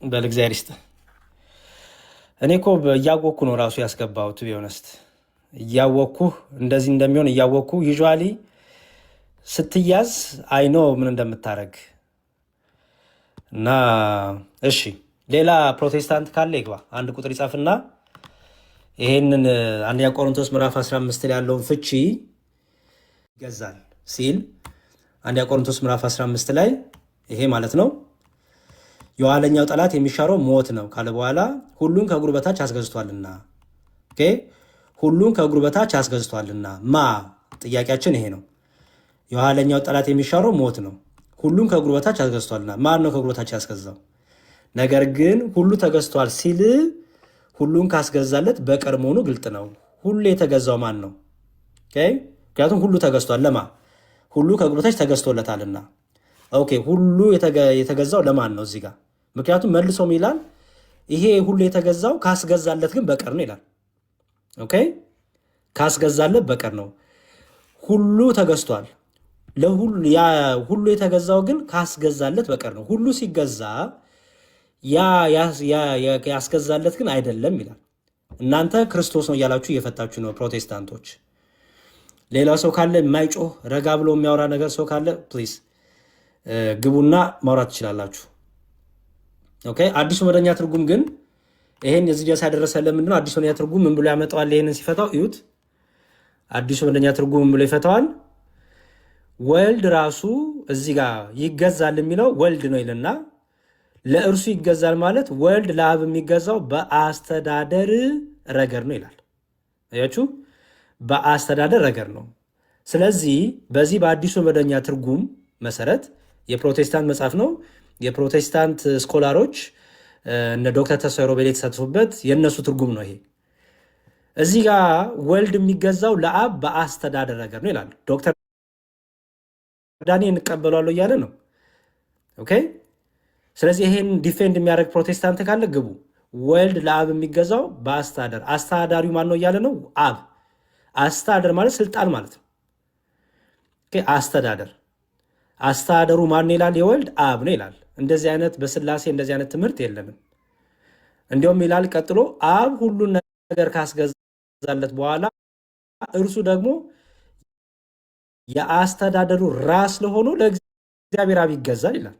በል እግዚአብሔር ይስጥህ። እኔ እኮ እያወቅኩ ነው ራሱ ያስገባሁት። ቢሆነስት እያወቅኩ እንደዚህ እንደሚሆን እያወቅኩ ዩዥዋሊ ስትያዝ አይኖ ምን እንደምታደርግ እና እሺ ሌላ ፕሮቴስታንት ካለ ይግባ። አንድ ቁጥር ይጻፍና ይሄንን አንደኛ ቆሮንቶስ ምዕራፍ 15 ላይ ያለውን ፍቺ ይገዛል ሲል አንደኛ ቆሮንቶስ ምዕራፍ 15 ላይ ይሄ ማለት ነው የኋለኛው ጠላት የሚሻረው ሞት ነው ካለ በኋላ ሁሉን ከእግሩ በታች አስገዝቷልና። ኦኬ ሁሉን ከእግሩ በታች አስገዝቷልና ማ ጥያቄያችን ይሄ ነው። የኋለኛው ጠላት የሚሻረው ሞት ነው፣ ሁሉን ከእግሩ በታች አስገዝቷልና። ማን ነው ከእግሩ በታች ያስገዛው? ነገር ግን ሁሉ ተገዝቷል ሲል ሁሉን ካስገዛለት በቀር መሆኑ ግልጥ ነው። ሁሉ የተገዛው ማን ነው? ምክንያቱም ሁሉ ተገዝቷል። ለማ ሁሉ ከእግሩ በታች ተገዝቶለታልና። ኦኬ ሁሉ የተገዛው ለማን ነው እዚህ ጋር? ምክንያቱም መልሶም ይላል ይሄ ሁሉ የተገዛው ካስገዛለት ግን በቀር ነው ይላል። ኦኬ ካስገዛለት በቀር ነው። ሁሉ ተገዝቷል። ሁሉ የተገዛው ግን ካስገዛለት በቀር ነው። ሁሉ ሲገዛ ያስገዛለት ግን አይደለም ይላል። እናንተ ክርስቶስ ነው እያላችሁ እየፈታችሁ ነው ፕሮቴስታንቶች። ሌላ ሰው ካለ የማይጮህ ረጋ ብሎ የሚያወራ ነገር ሰው ካለ ፕሊዝ ግቡና ማውራት ትችላላችሁ። ኦኬ አዲሱ መደበኛ ትርጉም ግን ይሄን የዚህ ድረስ ያደረሰ ለምንድነው? አዲሱ መደበኛ ትርጉም ምን ብሎ ያመጣዋል? ይሄንን ሲፈታው እዩት። አዲሱ መደበኛ ትርጉም ምን ብሎ ይፈታዋል? ወልድ ራሱ እዚህ ጋር ይገዛል የሚለው ወልድ ነው ይልና ለእርሱ ይገዛል ማለት ወልድ ለአብ የሚገዛው በአስተዳደር ረገድ ነው ይላል። አያችሁ፣ በአስተዳደር ረገድ ነው። ስለዚህ በዚህ በአዲሱ መደበኛ ትርጉም መሰረት የፕሮቴስታንት መጽሐፍ ነው። የፕሮቴስታንት ስኮላሮች እነ ዶክተር ተስፋዬ ሮቤል የተሳተፉበት የእነሱ ትርጉም ነው ይሄ። እዚህ ጋር ወልድ የሚገዛው ለአብ በአስተዳደር ረገድ ነው ይላል። ዶክተር ዳኒ እንቀበሏለሁ እያለ ነው። ኦኬ ስለዚህ ይሄን ዲፌንድ የሚያደርግ ፕሮቴስታንት ካለ ግቡ። ወልድ ለአብ የሚገዛው በአስተዳደር፣ አስተዳዳሪው ማን ነው እያለ ነው? አብ። አስተዳደር ማለት ስልጣን ማለት ነው። አስተዳደር አስተዳደሩ ማን ይላል? የወልድ አብ ነው ይላል። እንደዚህ አይነት በስላሴ እንደዚህ አይነት ትምህርት የለንም። እንዲሁም ይላል ቀጥሎ አብ ሁሉን ነገር ካስገዛለት በኋላ እርሱ ደግሞ የአስተዳደሩ ራስ ለሆኑ ለእግዚአብሔር አብ ይገዛል ይላል።